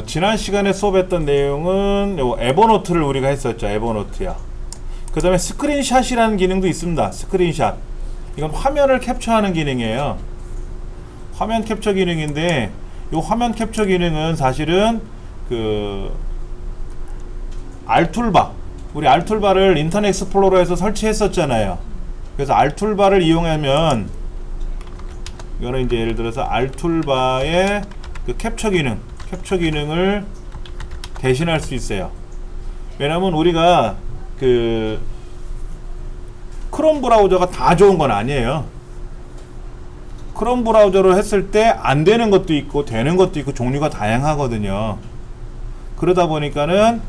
지난 시간에 수업했던 내용은 요 에버노트를 우리가 했었죠. 에버노트야. 그 다음에 스크린샷이라는 기능도 있습니다. 스크린샷. 이건 화면을 캡처하는 기능이에요. 화면 캡처 기능인데 이 화면 캡처 기능은 사실은 그 R툴바, 우리 R툴바를 인터넷 익스플로러에서 설치했었잖아요. 그래서 R툴바를 이용하면 이거는 이제 예를 들어서 R툴바의 그 캡처 기능을 대신할 수 있어요. 왜냐면 우리가 그 크롬 브라우저가 다 좋은 건 아니에요. 크롬 브라우저로 했을 때 안 되는 것도 있고 되는 것도 있고 종류가 다양하거든요. 그러다 보니까는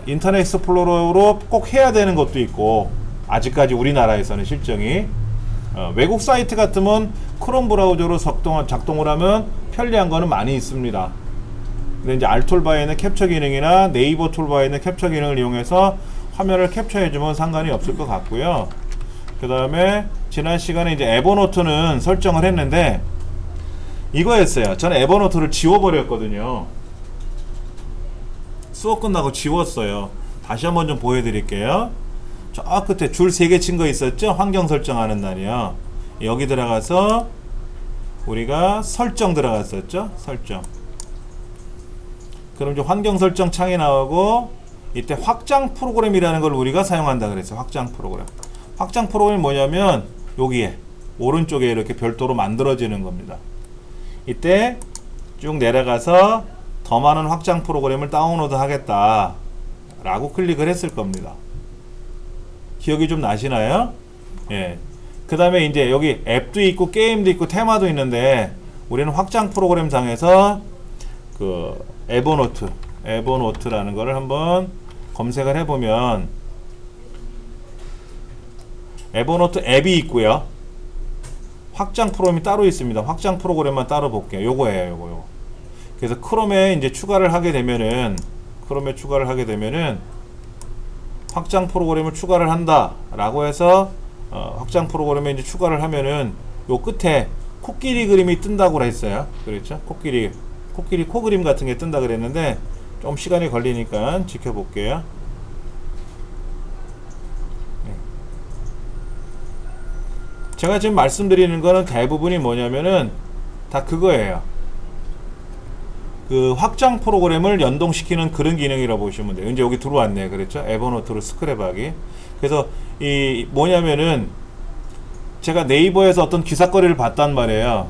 인터넷 익스플로러로 꼭 해야 되는 것도 있고, 아직까지 우리나라에서는 실정이 외국 사이트 같으면 크롬 브라우저로 작동을 하면 편리한 거는 많이 있습니다. 근데 이제 R툴바에 있는 캡처 기능이나 네이버 툴바에 있는 캡처 기능을 이용해서 화면을 캡처해주면 상관이 없을 것 같고요. 그 다음에 지난 시간에 이제 에버노트는 설정을 했는데 이거였어요. 저는 에버노트를 지워버렸거든요. 수업 끝나고 지웠어요. 다시 한번 좀 보여드릴게요. 저 끝에 줄 3개 친 거 있었죠? 환경 설정하는 날이요. 여기 들어가서 우리가 설정 들어갔었죠? 설정. 그럼 이제 환경 설정 창이 나오고 이때 확장 프로그램이라는 걸 우리가 사용한다 그랬어요. 확장 프로그램. 확장 프로그램이 뭐냐면 여기에 오른쪽에 이렇게 별도로 만들어지는 겁니다. 이때 쭉 내려가서 더 많은 확장 프로그램을 다운로드 하겠다 라고 클릭을 했을 겁니다. 기억이 좀 나시나요? 예. 그 다음에 이제 여기 앱도 있고 게임도 있고 테마도 있는데 우리는 확장 프로그램 상에서 그 에버노트라는 거를 한번 검색을 해보면 에버노트 앱이 있고요. 확장 프로그램이 따로 있습니다. 확장 프로그램만 따로 볼게요. 요거예요. 요거. 그래서 크롬에 이제 추가를 하게 되면은 확장 프로그램을 추가를 한다 라고 해서 확장 프로그램에 이제 추가를 하면은 요 끝에 코끼리 그림이 뜬다고 했어요. 그렇죠? 코끼리 코 그림 같은 게 뜬다 그랬는데 좀 시간이 걸리니까 지켜볼게요. 제가 지금 말씀드리는 거는 대부분이 뭐냐면은 다 그거예요. 그 확장 프로그램을 연동시키는 그런 기능이라고 보시면 돼요. 이제 여기 들어왔네요. 그렇죠? 에버노트로 스크랩하기. 그래서 이 뭐냐면은 제가 네이버에서 어떤 기사거리를 봤단 말이에요.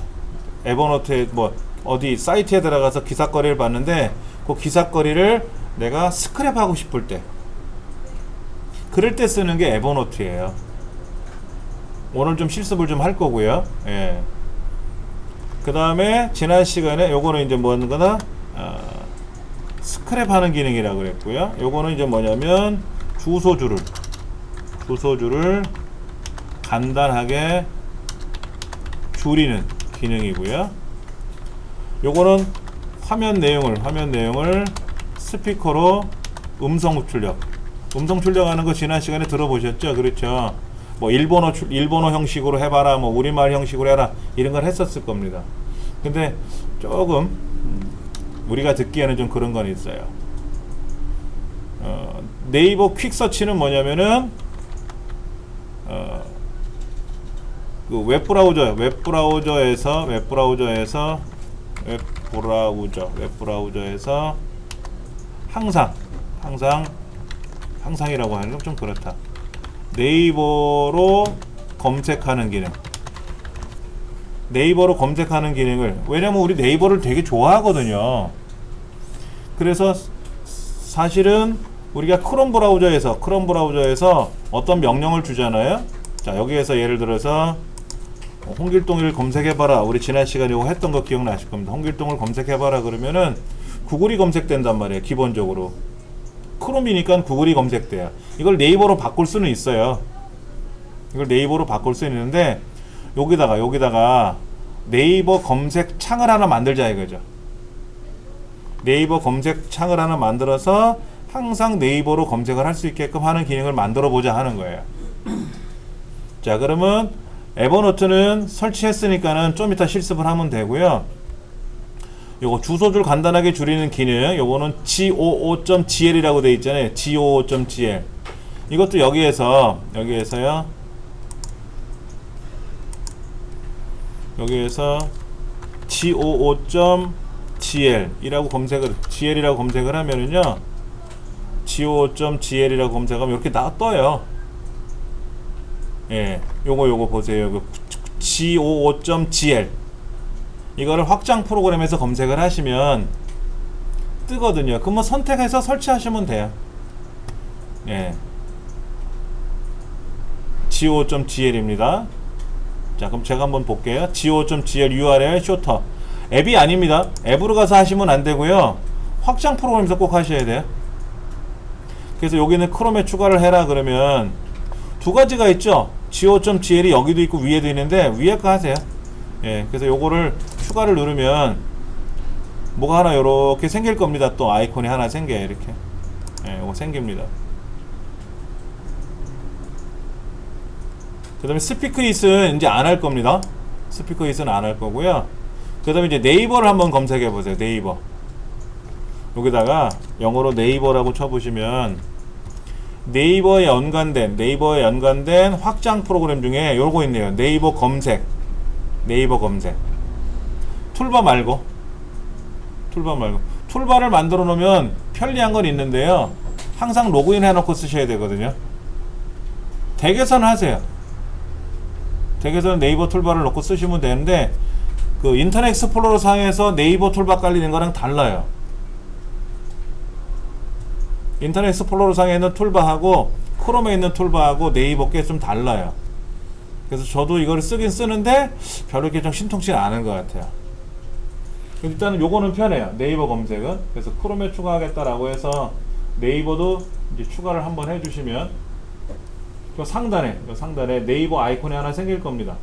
에버노트에 뭐 어디 사이트에 들어가서 기사거리를 봤는데 그 기사거리를 내가 스크랩하고 싶을 때, 그럴 때 쓰는 게 에버노트예요. 오늘 좀 실습을 좀 할 거고요. 예. 그 다음에 지난 시간에 요거는 이제 뭐는 거나 스크랩 하는 기능이라고 그랬고요. 요거는 이제 뭐냐면 주소줄을 간단하게 줄이는 기능이고요. 요거는 화면 내용을 스피커로 음성 출력하는 거 지난 시간에 들어보셨죠? 그렇죠? 뭐 일본어 형식으로 해봐라, 뭐 우리말 형식으로 해라, 이런 걸 했었을 겁니다. 근데 조금 우리가 듣기에는 좀 그런 건 있어요. 네이버 퀵 서치는 뭐냐면은 그 웹브라우저에서 항상이라고 하는 건 좀 그렇다. 네이버로 검색하는 기능을, 왜냐면 우리 네이버를 되게 좋아하거든요. 그래서 사실은 우리가 크롬 브라우저에서 어떤 명령을 주잖아요. 자, 여기에서 예를 들어서 홍길동을 검색해봐라. 우리 지난 시간에 이거 했던 거 기억나실 겁니다. 홍길동을 검색해봐라 그러면은 구글이 검색된단 말이에요. 기본적으로 크롬이니까 구글이 검색돼요. 이걸 네이버로 바꿀 수는 있어요. 있는데 여기다가 네이버 검색 창을 하나 만들자 이거죠. 네이버 검색 창을 하나 만들어서 항상 네이버로 검색을 할 수 있게끔 하는 기능을 만들어 보자 하는 거예요. 자, 그러면 에버노트는 설치했으니까는 좀 이따 실습을 하면 되고요. 요거 주소줄 간단하게 줄이는 기능, 요거는 g55.gl이라고 되어 있잖아요. g55.gl. 이것도 여기에서요. 여기에서 g55.gl 이라고 gl이라고 검색을 하면은요, g55.gl이라고 검색하면 이렇게 떠요. 예, 요거 보세요. g55.gl 이거를 확장 프로그램에서 검색을 하시면 뜨거든요. 그럼 뭐 선택해서 설치하시면 돼요. 예, g55.gl입니다. 자, 그럼 제가 한번 볼게요. g55.gl URL 쇼터. 앱이 아닙니다. 앱으로 가서 하시면 안 되고요. 확장 프로그램에서 꼭 하셔야 돼요. 그래서 여기는 크롬에 추가를 해라 그러면 두 가지가 있죠. g55.gl이 여기도 있고 위에도 있는데 위에 거 하세요. 예, 그래서 요거를 추가를 누르면 뭐가 하나 요렇게 생길 겁니다. 또 아이콘이 하나 생겨요. 이렇게. 예, 요거 생깁니다. 그 다음에 스피크잇은 이제 안 할 겁니다. 스피크잇은 안 할 거고요. 그 다음에 이제 네이버를 한번 검색해 보세요. 네이버. 여기다가 영어로 네이버라고 쳐보시면 네이버에 연관된 확장 프로그램 중에 요거 있네요. 네이버 검색. 툴바 말고. 툴바를 만들어 놓으면 편리한 건 있는데요. 항상 로그인 해놓고 쓰셔야 되거든요. 덱에서는 하세요. 덱에서는 네이버 툴바를 넣고 쓰시면 되는데 그 인터넷 익스플로러 상에서 네이버 툴바 깔리는 거랑 달라요. 인터넷 익스플로러 상에 있는 툴바하고 크롬에 있는 툴바하고 네이버 게 좀 달라요. 그래서 저도 이걸 쓰긴 쓰는데 별로 이렇게 좀 신통치 않은 것 같아요. 일단은 요거는 편해요. 네이버 검색은. 그래서 크롬에 추가하겠다라고 해서 네이버도 이제 추가를 한번 해주시면 요 상단에 네이버 아이콘이 하나 생길 겁니다.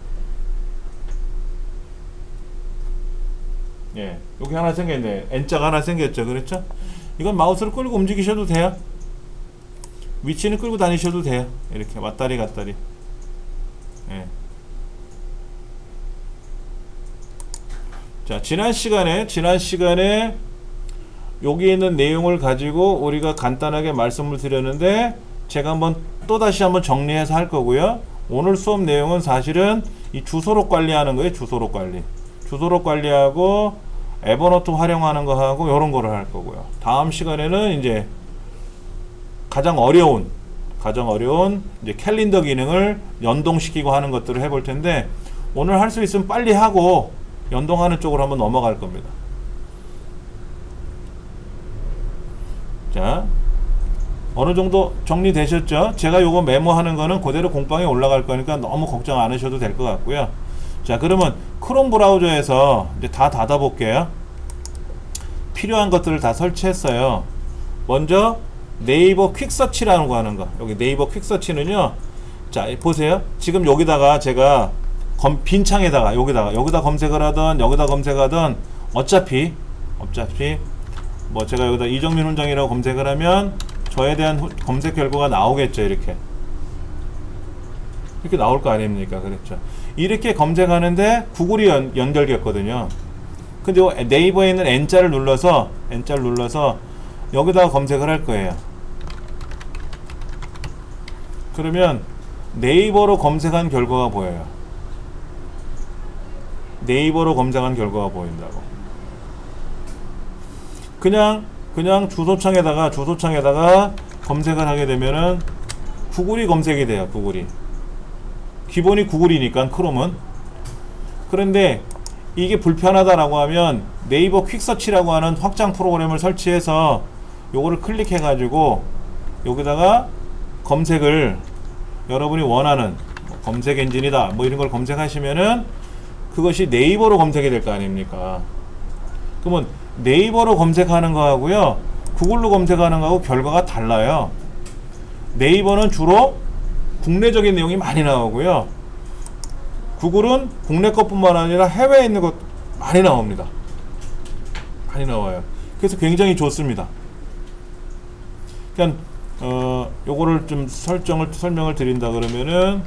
예, 여기 하나 생겼네. N자가 하나 생겼죠. 그렇죠? 이건 마우스를 끌고 움직이셔도 돼요. 위치는 끌고 다니셔도 돼요. 이렇게 왔다리 갔다리. 예. 자, 지난 시간에 여기 있는 내용을 가지고 우리가 간단하게 말씀을 드렸는데 제가 또다시 한번 정리해서 할 거고요. 오늘 수업 내용은 사실은 이 주소록 관리하는 거예요. 주소록 관리하고 에버노트 활용하는 거 하고 이런 거를 할 거고요. 다음 시간에는 이제 가장 어려운 이제 캘린더 기능을 연동시키고 하는 것들을 해볼 텐데 오늘 할 수 있으면 빨리 하고 연동하는 쪽으로 한번 넘어갈 겁니다. 자, 어느 정도 정리되셨죠? 제가 요거 메모하는 거는 그대로 공방에 올라갈 거니까 너무 걱정 안 하셔도 될 것 같고요. 자, 그러면 크롬 브라우저에서 이제 다 닫아 볼게요. 필요한 것들을 다 설치했어요. 먼저 네이버 퀵서치라는 거 하는 거. 여기 네이버 퀵서치는요. 자, 보세요. 지금 여기다가 제가 빈 창에다가 여기다 검색을 하던 여기다 검색하던 어차피 뭐 제가 여기다 이정민 훈장이라고 검색을 하면 저에 대한 검색 결과가 나오겠죠. 이렇게 나올 거 아닙니까? 그렇죠. 이렇게 검색하는데 구글이 연결됐거든요. 근데 네이버에 있는 N자를 눌러서 여기다가 검색을 할 거예요. 그러면 네이버로 검색한 결과가 보여요. 네이버로 검색한 결과가 보인다고. 그냥 주소창에다가 검색을 하게 되면은 구글이 검색이 돼요. 기본이 구글이니까 크롬은. 그런데 이게 불편하다라고 하면 네이버 퀵서치라고 하는 확장 프로그램을 설치해서 요거를 클릭해 가지고 여기다가 검색을 여러분이 원하는 검색 엔진이다 뭐 이런 걸 검색하시면은 그것이 네이버로 검색이 될 거 아닙니까? 그러면 네이버로 검색하는 거하고요 구글로 검색하는 거하고 결과가 달라요. 네이버는 주로 국내적인 내용이 많이 나오고요 구글은 국내 것뿐만 아니라 해외에 있는 것 많이 나옵니다. 많이 나와요. 그래서 굉장히 좋습니다. 그러니까 요거를 좀 설명을 드린다 그러면은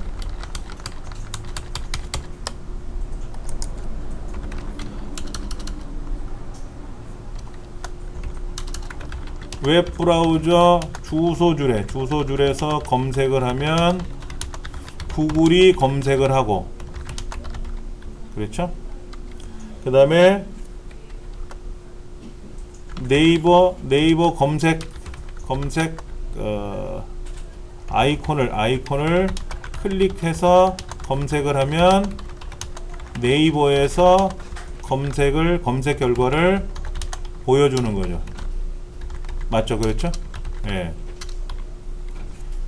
웹브라우저 주소줄에서 검색을 하면 구글이 검색을 하고, 그렇죠? 그 다음에 네이버 검색 아이콘을 클릭해서 검색을 하면 네이버에서 검색 결과를 보여주는 거죠. 맞죠? 그렇죠? 예.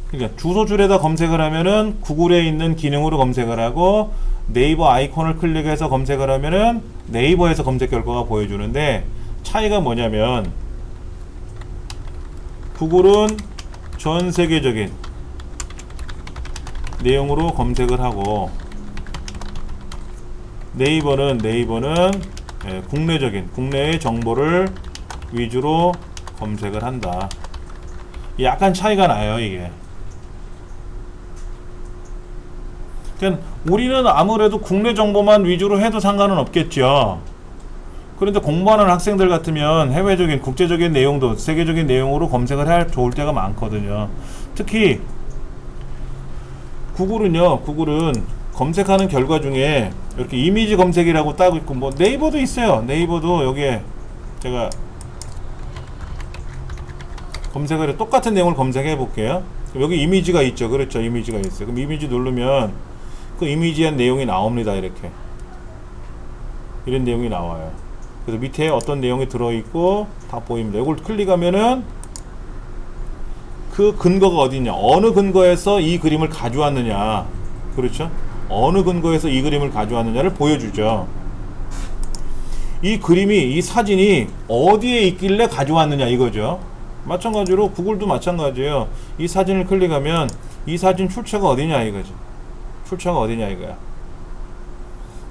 그러니까 주소줄에다 검색을 하면은 구글에 있는 기능으로 검색을 하고, 네이버 아이콘을 클릭해서 검색을 하면은 네이버에서 검색 결과가 보여주는데, 차이가 뭐냐면 구글은 전 세계적인 내용으로 검색을 하고, 네이버는 국내의 정보를 위주로 검색을 한다. 약간 차이가 나요, 이게. 그러니까 우리는 아무래도 국내 정보만 위주로 해도 상관은 없겠죠. 그런데 공부하는 학생들 같으면 해외적인, 국제적인 내용도 세계적인 내용으로 검색을 해야 좋을 때가 많거든요. 특히 구글은 검색하는 결과 중에 이렇게 이미지 검색이라고 따고 있고, 뭐 네이버도 있어요. 네이버도 여기에 제가 검색을 해, 똑같은 내용을 검색해 볼게요. 여기 이미지가 있죠. 그렇죠. 이미지가 있어요. 그럼 이미지 누르면 그 이미지의 내용이 나옵니다. 이렇게 이런 내용이 나와요. 그래서 밑에 어떤 내용이 들어있고 다 보입니다. 이걸 클릭하면은 그 근거가 어디냐, 어느 근거에서 이 그림을 가져왔느냐, 그렇죠? 어느 근거에서 이 그림을 가져왔느냐를 보여주죠. 이 사진이 어디에 있길래 가져왔느냐 이거죠. 마찬가지로 구글도 마찬가지예요. 이 사진을 클릭하면 이 사진 출처가 어디냐 이거죠. 출처가 어디냐 이거야.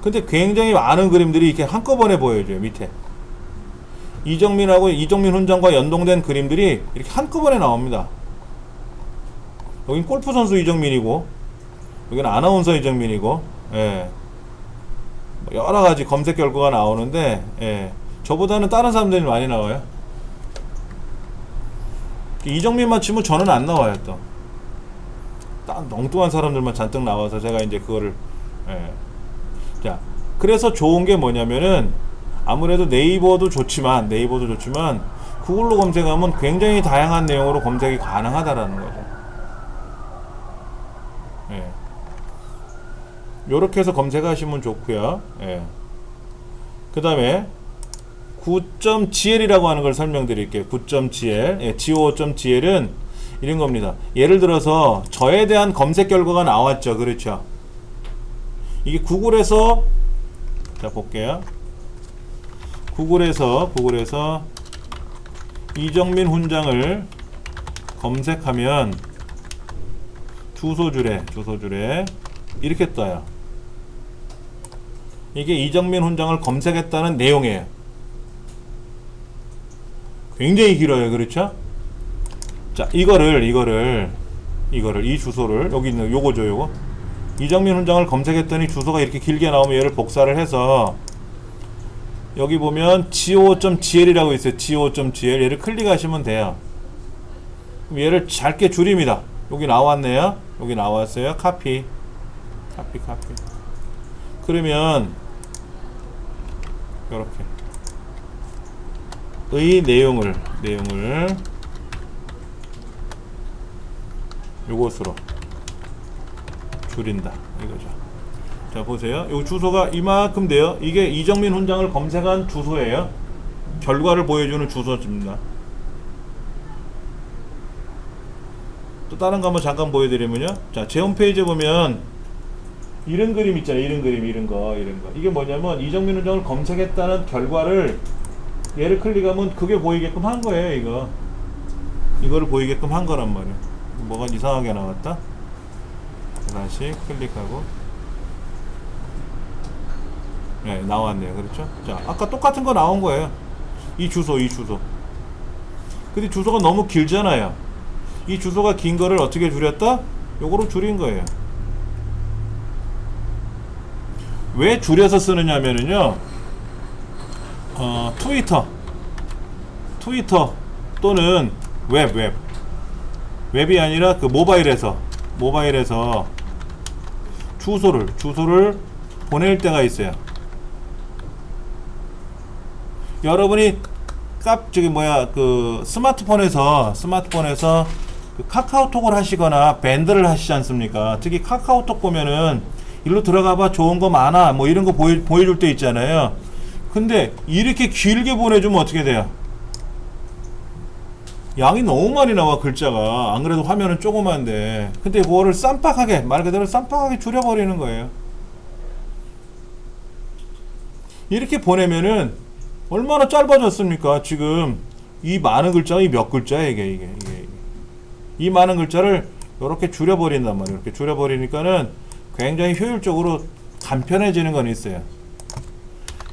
근데 굉장히 많은 그림들이 이렇게 한꺼번에 보여줘요. 밑에 이정민 훈장과 연동된 그림들이 이렇게 한꺼번에 나옵니다. 여긴 골프 선수 이정민이고, 여기는 아나운서 이정민이고, 예. 여러 가지 검색 결과가 나오는데, 예. 저보다는 다른 사람들이 많이 나와요. 이정민만 치면 저는 안 나와요. 또 엉뚱한 사람들만 잔뜩 나와서 제가 이제 그거를, 예. 자, 그래서 좋은 게 뭐냐면은 아무래도 네이버도 좋지만 구글로 검색하면 굉장히 다양한 내용으로 검색이 가능하다라는 거죠. 예. 요렇게 해서 검색하시면 좋고요. 예. 그 다음에 9.gl이라고 하는 걸 설명드릴게요. 9.gl, 예, go.gl은 이런 겁니다. 예를 들어서 저에 대한 검색 결과가 나왔죠. 그렇죠? 이게 구글에서, 자 볼게요. 구글에서 이정민 훈장을 검색하면 주소줄에 이렇게 떠요. 이게 이정민 훈장을 검색했다는 내용이에요. 굉장히 길어요. 그렇죠? 자, 이거를 이 주소를, 여기 있는 요거죠. 요거 이정민 훈장을 검색했더니 주소가 이렇게 길게 나오면 얘를 복사를 해서 여기 보면 go.gl이라고 있어요. go.gl 얘를 클릭하시면 돼요. 그럼 얘를 짧게 줄입니다. 여기 나왔네요. 여기 나왔어요. 카피. 그러면 이렇게 의 내용을 요것으로 줄인다 이거죠. 자 보세요. 요 주소가 이만큼 돼요. 이게 이정민 훈장을 검색한 주소예요. 결과를 보여주는 주소입니다. 또 다른 거 한번 잠깐 보여드리면요. 자, 제 홈페이지에 보면 이런 그림 있잖아요. 이런 거. 이게 뭐냐면 이정민 훈장을 검색했다는 결과를 얘를 클릭하면 그게 보이게끔 한 거예요. 이거를 보이게끔 한 거란 말이에요. 뭐가 이상하게 나왔다. 다시 클릭하고, 네, 나왔네요. 그렇죠? 자, 아까 똑같은 거 나온 거예요. 이 주소. 근데 주소가 너무 길잖아요. 이 주소가 긴 거를 어떻게 줄였다? 요거로 줄인 거예요. 왜 줄여서 쓰느냐면요, 트위터 또는 웹이 아니라 그 모바일에서 주소를 보낼 때가 있어요. 여러분이 스마트폰에서 그 카카오톡을 하시거나 밴드를 하시지 않습니까? 특히 카카오톡 보면은 일로 들어가봐 좋은 거 많아 뭐 이런 거 보여줄 때 있잖아요. 근데 이렇게 길게 보내주면 어떻게 돼요? 양이 너무 많이 나와, 글자가. 안 그래도 화면은 조그만데. 근데 그거를 쌈박하게, 말 그대로 쌈박하게 줄여버리는 거예요. 이렇게 보내면은 얼마나 짧아졌습니까? 지금 이 많은 글자가 이 몇 글자야 이게. 이 많은 글자를 이렇게 줄여버린단 말이에요. 이렇게 줄여버리니까는 굉장히 효율적으로 간편해지는 건 있어요.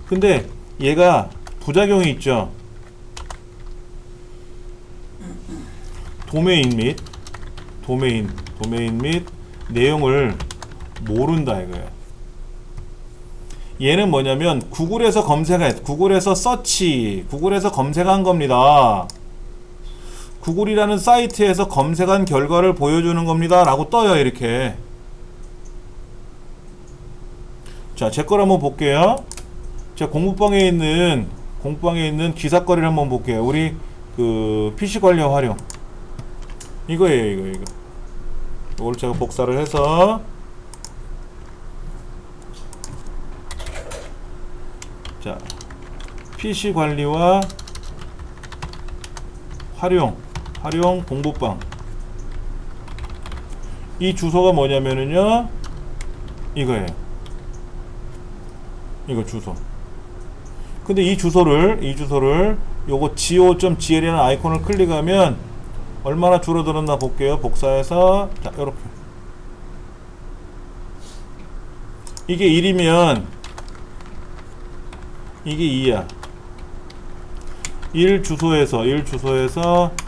근데 얘가 부작용이 있죠. 도메인 및 내용을 모른다 이거예요. 얘는 뭐냐면 구글에서 검색한 겁니다. 구글이라는 사이트에서 검색한 결과를 보여주는 겁니다 라고 떠요. 이렇게. 자, 제 걸 한번 볼게요. 자, 공부방에 있는 기사거리를 한번 볼게요. 우리 그 PC 관련 활용 이거예요. 이걸 제가 복사를 해서 자, PC 관리와 활용 공부방. 이 주소가 뭐냐면은요, 이거예요. 이거 주소. 근데 이 주소를 요거 go.gl이라는 아이콘을 클릭하면 얼마나 줄어들었나 볼게요. 복사해서 자, 요렇게. 이게 1이면 이게 2야. 1 주소에서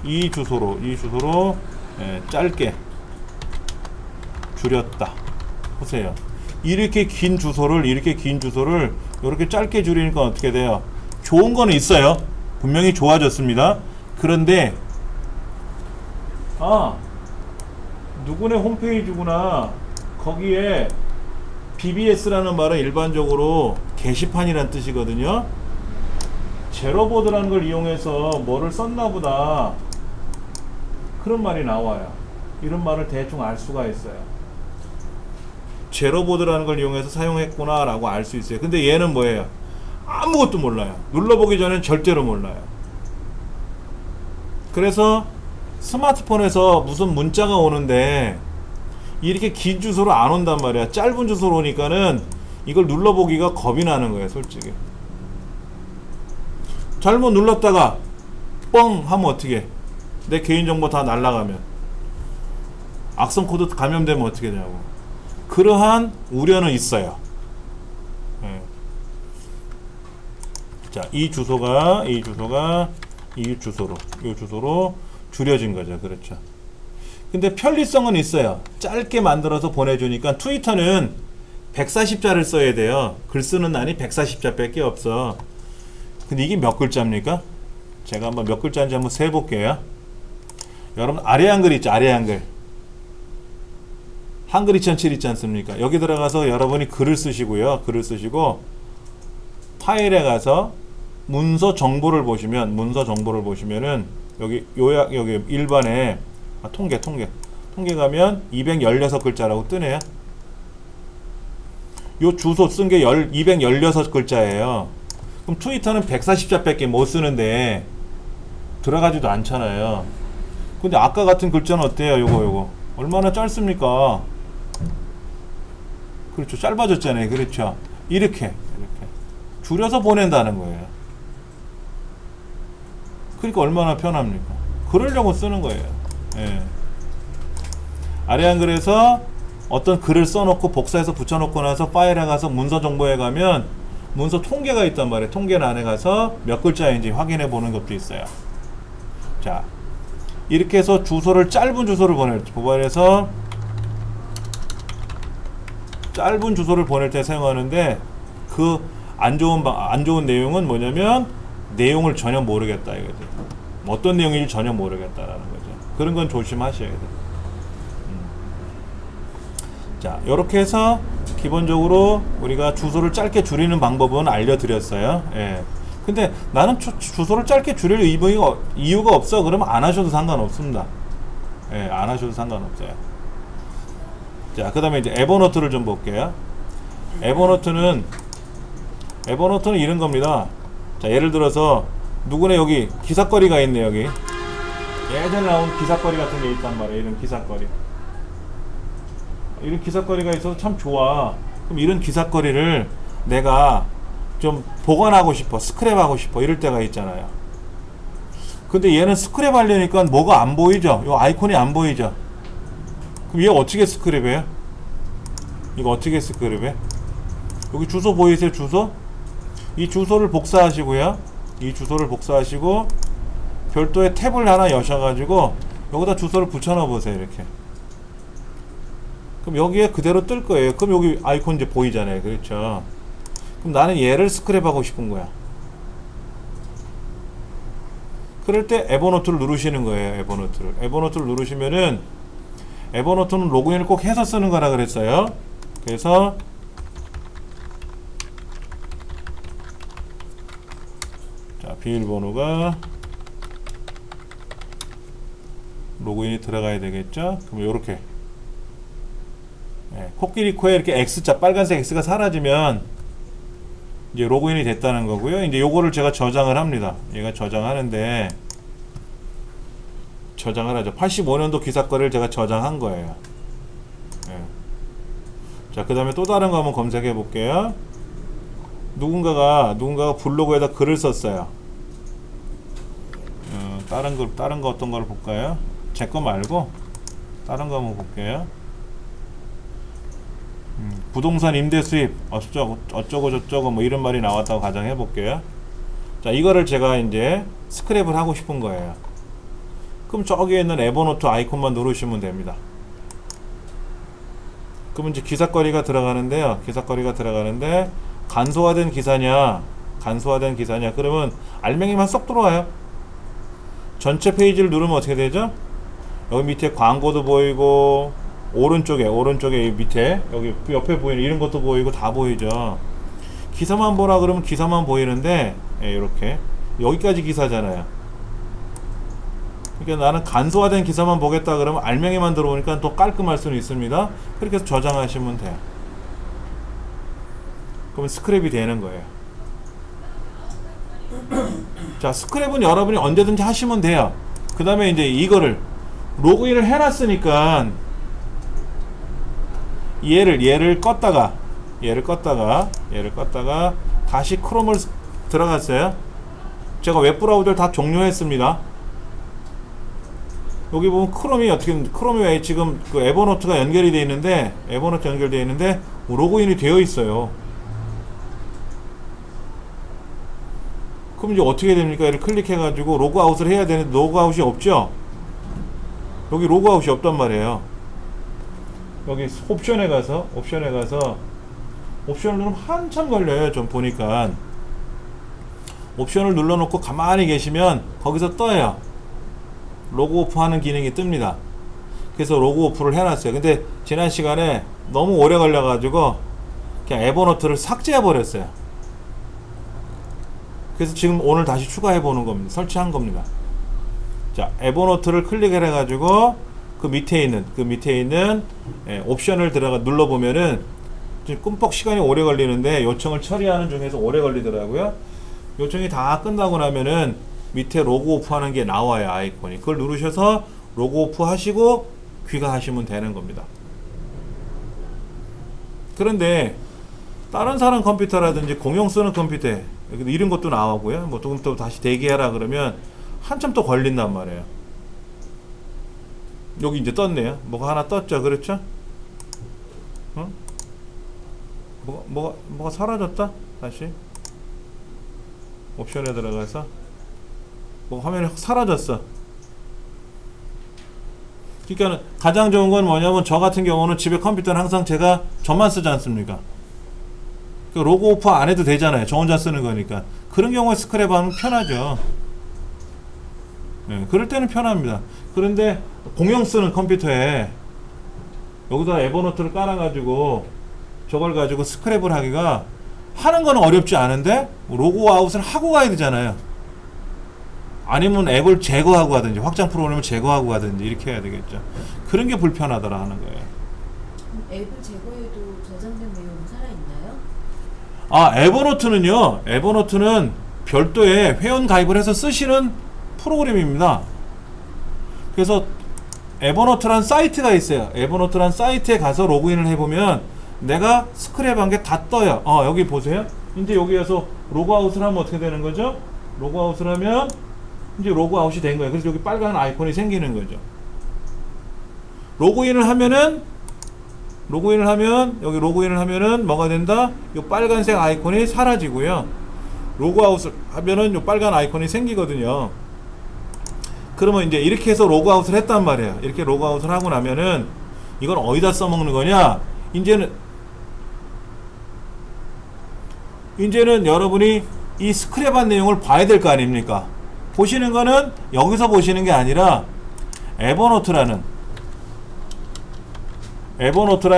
이 주소로 짧게 줄였다. 보세요. 이렇게 긴 주소를 이렇게 짧게 줄이니까 어떻게 돼요? 좋은 거는 있어요. 분명히 좋아졌습니다. 그런데 누구네 홈페이지구나. 거기에 BBS라는 말은 일반적으로 게시판이란 뜻이거든요. 제로보드라는 걸 이용해서 뭐를 썼나 보다, 그런 말이 나와요. 이런 말을 대충 알 수가 있어요. 제로보드라는 걸 이용해서 사용했구나 라고 알 수 있어요. 근데 얘는 뭐예요? 아무것도 몰라요. 눌러보기 전엔 절대로 몰라요. 그래서 스마트폰에서 무슨 문자가 오는데 이렇게 긴 주소로 안 온단 말이야. 짧은 주소로 오니까는 이걸 눌러보기가 겁이 나는 거예요, 솔직히. 잘못 눌렀다가 뻥 하면 어떻게? 내 개인정보 다 날라가면, 악성 코드 감염되면 어떻게 되냐고. 그러한 우려는 있어요. 자, 이 주소가 이 주소로 줄여진 거죠. 그렇죠. 근데 편리성은 있어요. 짧게 만들어서 보내주니까. 트위터는 140자를 써야 돼요. 글 쓰는 난이 140자 밖에 없어. 근데 이게 몇 글자입니까? 제가 한번 몇 글자인지 한번 세볼게요. 여러분, 아래 한글 있죠? 아래 한글. 한글 2007 있지 않습니까? 여기 들어가서 여러분이 글을 쓰시고요. 글을 쓰시고 파일에 가서 문서 정보를 보시면은 여기 요약, 여기 일반에 통계 가면 216글자라고 뜨네요. 요 주소 쓴 게 216글자예요. 그럼 트위터는 140자 밖에 못 쓰는데 들어가지도 않잖아요. 근데 아까 같은 글자는 어때요? 요거 얼마나 짧습니까? 그렇죠. 짧아졌잖아요. 그렇죠. 이렇게 줄여서 보낸다는 거예요. 그러니까 얼마나 편합니까? 그러려고 쓰는 거예요. 예. 아래 한글에서 어떤 글을 써놓고 복사해서 붙여놓고 나서 파일에 가서 문서 정보에 가면 문서 통계가 있단 말이에요. 통계는 안에 가서 몇 글자인지 확인해 보는 것도 있어요. 자, 이렇게 해서 짧은 주소를 모바일에서 짧은 주소를 보낼 때 사용하는데, 그 안 좋은 내용은 뭐냐면 내용을 전혀 모르겠다 이거지. 어떤 내용인지 전혀 모르겠다라는 거죠. 그런 건 조심하셔야 돼요. 자, 이렇게 해서 기본적으로 우리가 주소를 짧게 줄이는 방법은 알려드렸어요. 예. 근데 나는 주소를 짧게 줄일 이유가 없어. 그러면 안 하셔도 상관없습니다. 예, 안 하셔도 상관없어요. 자, 그 다음에 이제 에버노트를 좀 볼게요. 에버노트는 이런 겁니다. 자, 예를 들어서 누구네 여기 기사거리가 있네. 여기 예전에 나온 기사거리 같은 게 있단 말이에요. 이런 기사거리가 있어서 참 좋아. 그럼 이런 기사거리를 내가 좀 보관하고 싶어, 스크랩하고 싶어, 이럴 때가 있잖아요. 근데 얘는 스크랩 하려니까 뭐가 안 보이죠? 요 아이콘이 안 보이죠? 그럼 얘 어떻게 스크랩해요? 이거 어떻게 스크랩해? 여기 주소 보이세요? 주소? 이 주소를 복사하시고요. 이 주소를 복사하시고 별도의 탭을 하나 여셔가지고 여기다 주소를 붙여넣어 보세요. 이렇게. 그럼 여기에 그대로 뜰 거예요. 그럼 여기 아이콘 이제 보이잖아요. 그렇죠? 그럼 나는 얘를 스크랩하고 싶은 거야. 그럴 때 에버노트를 누르시는 거예요. 에버노트를 누르시면은 에버노트는 로그인을 꼭 해서 쓰는 거라 그랬어요. 그래서 자, 비밀번호가 로그인이 들어가야 되겠죠. 그럼 요렇게 코끼리 코에 이렇게 X자, 빨간색 X가 사라지면 이제 로그인이 됐다는 거고요. 이제 요거를 제가 저장을 합니다. 얘가 저장하는데 저장을 하죠. 85년도 기사거리를 제가 저장한 거예요. 자, 그 다음에 또 다른 거 한번 검색해 볼게요. 누군가가 블로그에다 글을 썼어요. 다른 거 어떤 걸 볼까요? 제 거 말고 다른 거 한번 볼게요. 부동산 임대 수입 어쩌고 저쩌고 뭐 이런 말이 나왔다고 가정해 볼게요. 자, 이거를 제가 이제 스크랩을 하고 싶은 거예요. 그럼 저기에 있는 에버노트 아이콘만 누르시면 됩니다. 그러면 이제 기사거리가 들어가는데요. 간소화된 기사냐 그러면 알맹이만 쏙 들어와요. 전체 페이지를 누르면 어떻게 되죠? 여기 밑에 광고도 보이고 오른쪽에 밑에 여기 옆에 보이는 이런 것도 보이고 다 보이죠. 기사만 보라 그러면 기사만 보이는데 이렇게 여기까지 기사잖아요. 그러니까 나는 간소화된 기사만 보겠다 그러면 알맹이만 들어오니까 또 깔끔할 수는 있습니다. 그렇게 해서 저장하시면 돼요. 그러면 스크랩이 되는 거예요. 자, 스크랩은 여러분이 언제든지 하시면 돼요. 그 다음에 이제 이거를 로그인을 해놨으니까 얘를 껐다가 다시 크롬을 들어갔어요. 제가 웹브라우저를 다 종료했습니다. 여기 보면 크롬이 왜 지금 그 에버노트가 연결이 되어 있는데 로그인이 되어 있어요. 그럼 이제 어떻게 됩니까? 얘를 클릭해가지고 로그아웃을 해야 되는데 로그아웃이 없죠? 여기 로그아웃이 없단 말이에요. 여기 옵션을 누르면 한참 걸려요. 좀 보니까 옵션을 눌러놓고 가만히 계시면 거기서 떠요. 로그 오프 하는 기능이 뜹니다. 그래서 로그 오프를 해놨어요. 근데 지난 시간에 너무 오래 걸려가지고 그냥 에버노트를 삭제해 버렸어요. 그래서 지금 오늘 다시 추가해 보는 겁니다. 설치한 겁니다. 자, 에버노트를 클릭을 해가지고 그 밑에 있는 옵션을 눌러보면은 지금 꿈뻑 시간이 오래 걸리는데 요청을 처리하는 중에서 오래 걸리더라고요. 요청이 다 끝나고 나면은 밑에 로그 오프 하는 게 나와요. 아이콘이. 그걸 누르셔서 로그 오프 하시고 귀가하시면 되는 겁니다. 그런데 다른 사람 컴퓨터라든지 공용 쓰는 컴퓨터에 이런 것도 나오고요. 뭐 조금 또 다시 대기해라 그러면 한참 또 걸린단 말이에요. 여기 이제 떴네요. 뭐가 하나 떴죠. 그렇죠? 어? 뭐가 사라졌다? 다시 옵션에 들어가서 뭐 화면이 사라졌어. 그러니까 가장 좋은 건 뭐냐면 저 같은 경우는 집에 컴퓨터는 항상 제가 저만 쓰지 않습니까? 로그 오프 안 해도 되잖아요. 저 혼자 쓰는 거니까. 그런 경우에 스크랩하면 편하죠. 예, 그럴 때는 편합니다. 그런데 공용 쓰는 컴퓨터에 여기다 에버노트를 깔아가지고 저걸 가지고 스크랩을 하기가 하는 거는 어렵지 않은데 로그아웃을 하고 가야 되잖아요. 아니면 앱을 제거하고 가든지 확장 프로그램을 제거하고 가든지 이렇게 해야 되겠죠. 그런 게 불편하더라 하는 거예요. 앱을 제거해도 저장된 내용은 살아있나요? 아, 에버노트는요. 에버노트는 별도의 회원 가입을 해서 쓰시는 프로그램입니다. 그래서 에버노트란 사이트가 있어요. 에버노트란 사이트에 가서 로그인을 해보면 내가 스크랩한 게 다 떠요. 여기 보세요. 이제 여기에서 로그아웃을 하면 어떻게 되는 거죠? 로그아웃을 하면 이제 로그아웃이 된 거예요. 그래서 여기 빨간 아이콘이 생기는 거죠. 로그인을 하면 여기 로그인을 하면은 뭐가 된다? 이 빨간색 아이콘이 사라지고요. 로그아웃을 하면은 이 빨간 아이콘이 생기거든요. 그러면 이제 이렇게 해서 로그아웃을 했단 말이에요. 이렇게 로그아웃을 하고 나면은 이건 어디다 써먹는 거냐? 이제는 여러분이 이 스크랩한 내용을 봐야 될 거 아닙니까? 보시는 거는 여기서 보시는 게 아니라 에버노트란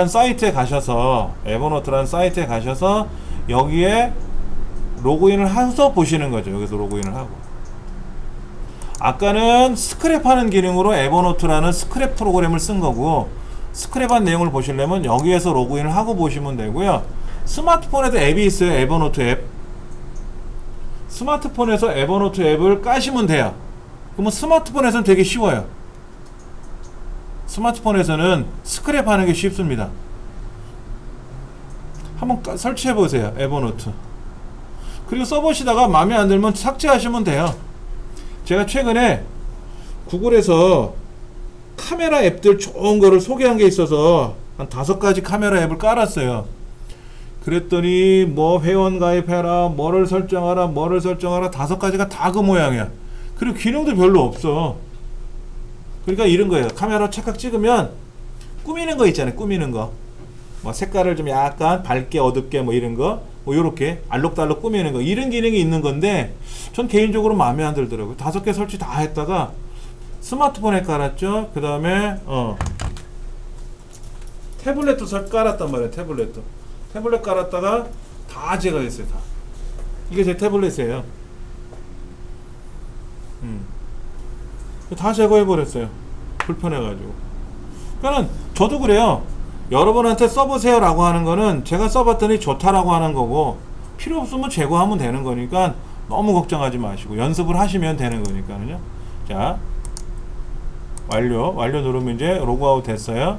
사이트에 가셔서 여기에 로그인을 해서 보시는 거죠. 여기서 로그인을 하고. 아까는 스크랩하는 기능으로 에버노트라는 스크랩 프로그램을 쓴 거고, 스크랩한 내용을 보시려면 여기에서 로그인을 하고 보시면 되고요. 스마트폰에도 앱이 있어요. 에버노트 앱. 스마트폰에서 에버노트 앱을 까시면 돼요. 그러면 스마트폰에서는 되게 쉬워요. 스마트폰에서는 스크랩 하는 게 쉽습니다. 한번 설치해 보세요. 에버노트. 그리고 써보시다가 마음에 안 들면 삭제하시면 돼요. 제가 최근에 구글에서 카메라 앱들 좋은 거를 소개한 게 있어서 한 5가지 카메라 앱을 깔았어요. 그랬더니 뭐 회원 가입해라, 뭐를 설정하라 5가지가 다 그 모양이야. 그리고 기능도 별로 없어. 그러니까 이런 거예요. 카메라 찰칵 찍으면 꾸미는 거 있잖아요. 꾸미는 거. 뭐 색깔을 좀 약간 밝게 어둡게 뭐 이런 거, 뭐 요렇게 알록달록 꾸미는 거, 이런 기능이 있는 건데 전 개인적으로 마음에 안 들더라고요. 5개 설치 다 했다가 스마트폰에 깔았죠. 그 다음에 태블릿도 깔았단 말이에요. 태블릿 깔았다가 다 제거했어요. 다. 이게 제 태블릿이에요. 다 제거해버렸어요. 불편해가지고. 그러니까 저도 그래요. 여러분한테 써보세요 라고 하는 거는 제가 써봤더니 좋다라고 하는 거고, 필요 없으면 제거하면 되는 거니까 너무 걱정하지 마시고 연습을 하시면 되는 거니까요. 자, 완료 누르면 이제 로그아웃 됐어요.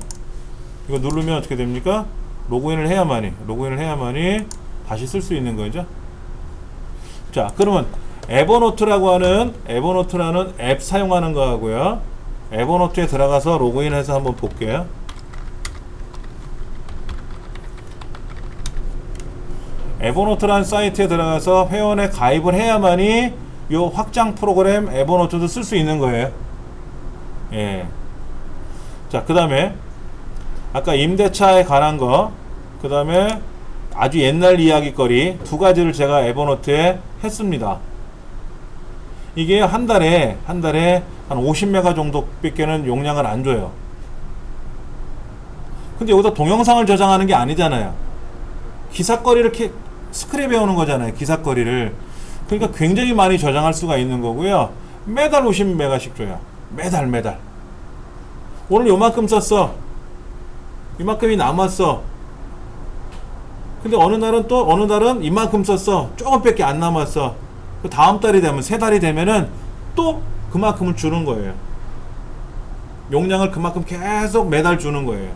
이거 누르면 어떻게 됩니까? 로그인을 해야만이 다시 쓸 수 있는 거죠. 자, 그러면 에버노트라는 앱 사용하는 거하고요, 에버노트에 들어가서 로그인해서 한번 볼게요. 에버노트라는 사이트에 들어가서 회원에 가입을 해야만이 요 확장 프로그램 에버노트도 쓸 수 있는 거예요. 예. 자, 그 다음에 아까 임대차에 관한 거, 그 다음에 아주 옛날 이야기거리 2가지를 제가 에버노트에 했습니다. 이게 한 달에 한 50메가 정도밖에는 용량을 안 줘요. 근데 여기다 동영상을 저장하는 게 아니잖아요. 기사거리를 이렇게 스크랩해 오는 거잖아요. 기사거리를. 그러니까 굉장히 많이 저장할 수가 있는 거고요. 매달 50메가씩 줘요. 매달. 오늘 요만큼 썼어. 이만큼이 남았어. 근데 어느 날은 이만큼 썼어. 조금밖에 안 남았어. 그 다음 달이 되면, 3달이 되면은 또 그만큼을 주는 거예요. 용량을 그만큼 계속 매달 주는 거예요.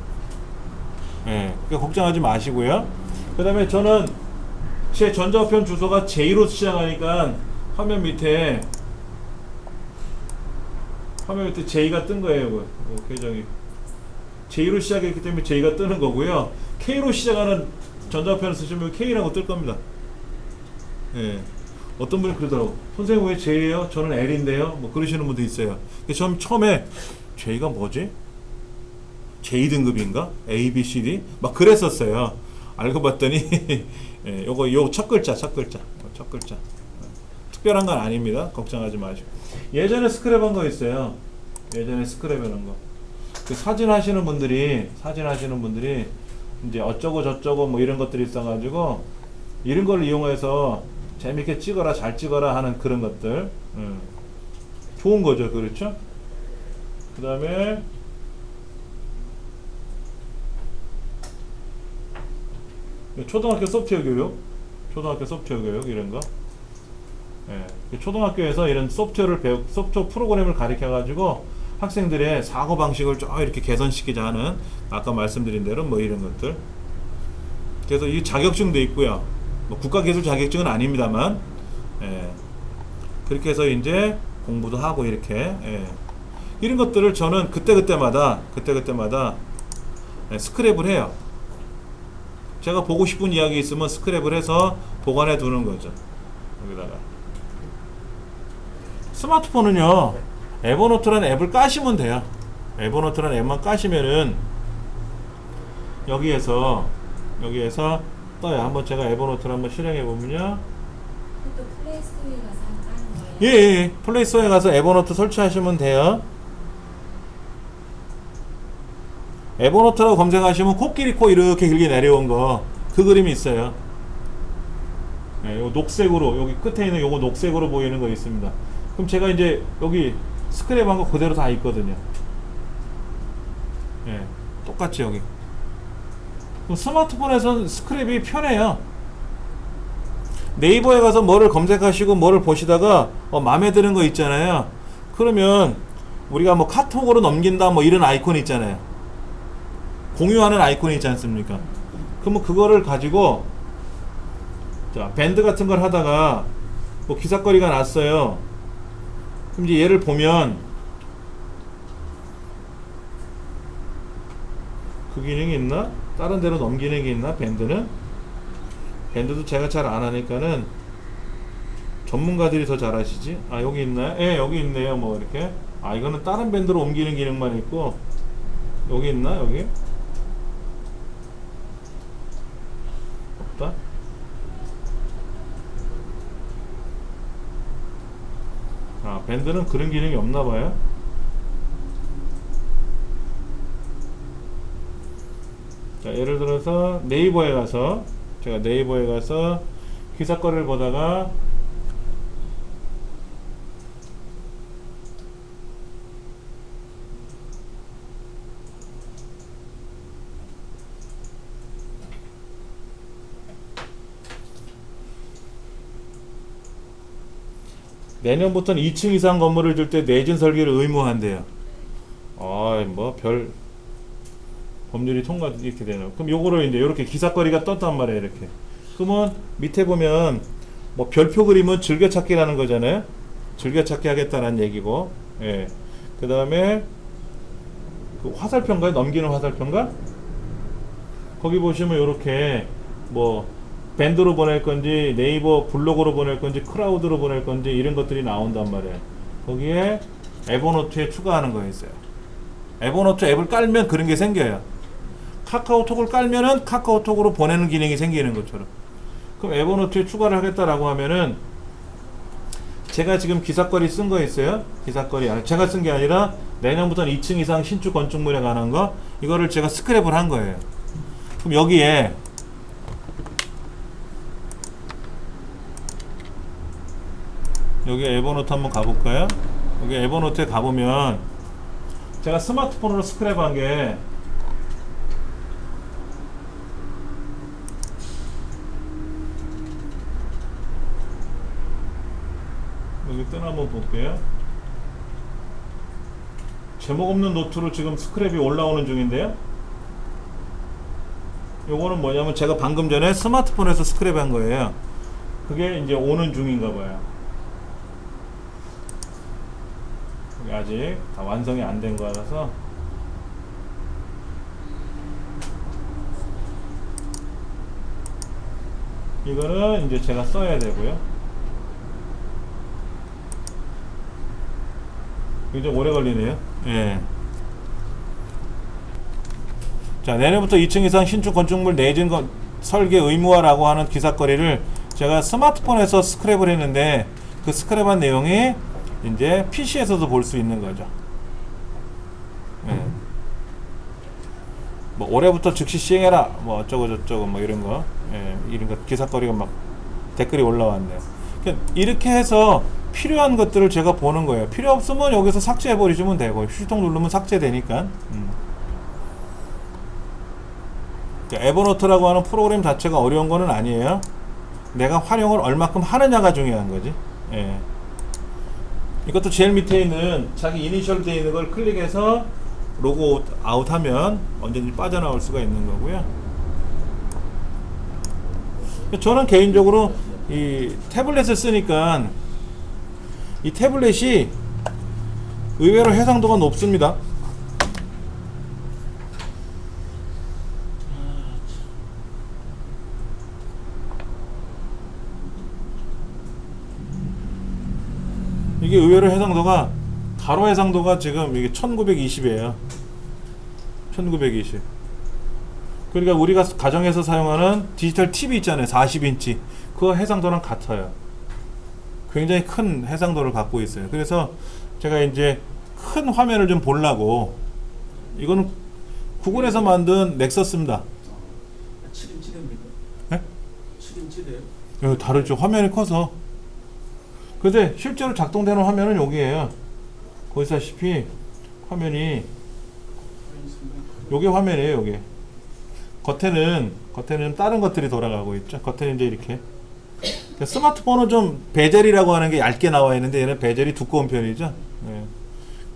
예, 그러니까 걱정하지 마시고요. 그 다음에 저는 제 전자우편 주소가 J로 시작하니까 화면 밑에 J가 뜬 거예요. 계정이 J로 시작했기 때문에 J가 뜨는 거고요. K로 시작하는 전자우편을 쓰시면 K라고 뜰 겁니다. 예. 어떤 분이 그러더라고. 선생님 왜 J예요? 저는 L인데요. 뭐 그러시는 분도 있어요. 전 처음에 J가 뭐지? J 등급인가? A, B, C, D? 막 그랬었어요. 알고 봤더니 예, 요 첫 글자. 특별한 건 아닙니다. 걱정하지 마시고. 예전에 스크랩한 거 있어요. 예전에 스크랩해놓은 거. 그 사진 하시는 분들이 이제 어쩌고 저쩌고 뭐 이런 것들이 있어가지고 이런 걸 이용해서 재밌게 찍어라, 잘 찍어라 하는 그런 것들. 좋은 거죠. 그렇죠? 그 다음에 초등학교 소프트웨어 교육 이런 거. 예, 초등학교에서 이런 소프트웨어 프로그램을 가르쳐 가지고 학생들의 사고 방식을 좀 이렇게 개선시키자 하는 아까 말씀드린 대로 뭐 이런 것들. 그래서 이 자격증도 있고요. 뭐 국가기술 자격증은 아닙니다만, 예, 그렇게 해서 이제 공부도 하고 이렇게, 예, 이런 것들을 저는 그때그때마다 예, 스크랩을 해요. 제가 보고 싶은 이야기 있으면 스크랩을 해서 보관해 두는 거죠. 여기다가. 스마트폰은요, 에버노트라는 앱을 까시면 돼요. 에버노트라는 앱만 까시면은 여기에서 떠요. 한번 제가 에버노트를 한번 실행해 보면요. 또 플레이스토어에 가서 하는 거예요? 예. 플레이스토어에 가서 에버노트 설치하시면 돼요. 에버노트라고 검색하시면 코끼리 코 이렇게 길게 내려온 거, 그 그림이 있어요. 예, 요 녹색으로, 여기 끝에 있는 요거 녹색으로 보이는 거 있습니다. 그럼 제가 이제 여기 스크랩한 거 그대로 다 있거든요. 예, 똑같이 여기. 그럼 스마트폰에서는 스크랩이 편해요. 네이버에 가서 뭐를 검색하시고 뭐를 보시다가 마음에 드는 거 있잖아요. 그러면 우리가 뭐 카톡으로 넘긴다 뭐 이런 아이콘이 있잖아요. 공유하는 아이콘이 있지 않습니까? 그러면 그거를 가지고, 자, 밴드 같은 걸 하다가 뭐 기사거리가 났어요. 그럼 이제 얘를 보면 그 기능이 있나? 다른 데로 넘기는 게 있나? 밴드는? 밴드도 제가 잘 안 하니까는 전문가들이 더 잘 하시지? 아, 여기 있나요? 예, 여기 있네요. 뭐 이렇게. 아, 이거는 다른 밴드로 옮기는 기능만 있고, 여기 있나? 여기? 없다? 아, 밴드는 그런 기능이 없나봐요. 자, 예를 들어서 네이버에 가서, 제가 네이버에 가서 기사거리를 보다가 내년부터는 2층 이상 건물을 줄 때 내진 설계를 의무화한대요. 뭐 별 법률이 통과 이렇게 되나. 그럼 요거를 이제 이렇게 기사거리가 떴단 말이에요. 이렇게. 그러면 밑에 보면 뭐 별표 그림은 즐겨찾기라는 거잖아요. 즐겨찾기 하겠다는 얘기고. 예. 그 다음에 그 화살표인가요? 넘기는 화살표인가? 거기 보시면 요렇게 뭐 밴드로 보낼 건지 네이버 블로그로 보낼 건지 크라우드로 보낼 건지 이런 것들이 나온단 말이에요. 거기에 에버노트에 추가하는 거 있어요. 에버노트 앱을 깔면 그런 게 생겨요. 카카오톡을 깔면은 카카오톡으로 보내는 기능이 생기는 것처럼. 그럼 에버노트에 추가를 하겠다라고 하면은 제가 지금 기사거리 쓴 거 있어요. 기사거리 제가 쓴 게 아니라 내년부터는 2층 이상 신축 건축물에 관한 거, 이거를 제가 스크랩을 한 거예요. 그럼 여기에 여기 에버노트 한번 가볼까요? 여기 에버노트에 가보면 제가 스마트폰으로 스크랩한 게 여기 뜨나 한번 볼게요. 제목 없는 노트로 지금 스크랩이 올라오는 중인데요. 요거는 뭐냐면 제가 방금 전에 스마트폰에서 스크랩한 거예요. 그게 이제 오는 중인가 봐요. 아직 다 완성이 안 된 거라서 이거는 이제 제가 써야 되고요. 굉장히 오래 걸리네요. 예. 자, 내년부터 2층 이상 신축 건축물 내진 설계 의무화라고 하는 기사거리를 제가 스마트폰에서 스크랩을 했는데 그 스크랩한 내용이 이제 PC에서도 볼 수 있는 거죠. 예. 뭐 올해부터 즉시 시행해라 뭐 어쩌고 저쩌고 뭐 이런 거, 예, 이런 거 기사거리가 막 댓글이 올라왔네요. 그러니까 이렇게 해서 필요한 것들을 제가 보는 거예요. 필요 없으면 여기서 삭제해 버리시면 되고, 휴지통 누르면 삭제되니까. 그러니까 에버노트라고 하는 프로그램 자체가 어려운 거는 아니에요. 내가 활용을 얼마큼 하느냐가 중요한 거지. 예. 이것도 제일 밑에 있는 자기 이니셜 되어 있는 걸 클릭해서 로고 아웃 하면 언제든지 빠져나올 수가 있는 거고요. 저는 개인적으로 이 태블릿을 쓰니까 이 태블릿이 의외로 해상도가 높습니다. 이게 의외로 해상도가, 가로 해상도가 지금 이게 1920이에요. 1920. 그러니까 우리가 가정에서 사용하는 디지털 TV 있잖아요. 40인치. 그거 해상도랑 같아요. 굉장히 큰 해상도를 갖고 있어요. 그래서 제가 이제 큰 화면을 좀 보려고, 이거는 구글에서 만든 넥서스입니다. 7인치 됩니까? 네? 7인치 돼요? 여기 다르죠. 화면이 커서. 근데 실제로 작동되는 화면은 여기에요. 보시다시피 화면이 요게 화면이에요. 요게 겉에는 다른 것들이 돌아가고 있죠. 겉에는 이제 이렇게. 스마트폰은 좀 베젤이라고 하는 게 얇게 나와 있는데 얘는 베젤이 두꺼운 편이죠. 네.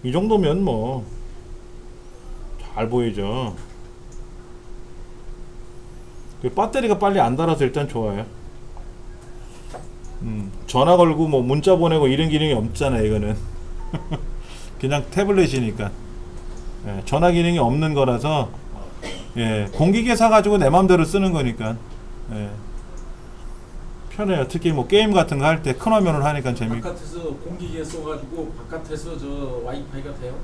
이 정도면 뭐 잘 보이죠. 배터리가 빨리 안 닳아서 일단 좋아요. 전화 걸고 뭐 문자 보내고 이런 기능이 없잖아요. 이거는 그냥 태블릿이니까. 예, 전화 기능이 없는 거라서, 예, 공기계 사가지고 내 맘대로 쓰는 거니까, 예, 편해요. 특히 뭐 게임 같은 거 할 때 큰 화면을 하니까 재밌고. 바깥에서 공기계 써가지고 바깥에서 저 와이파이가 돼요?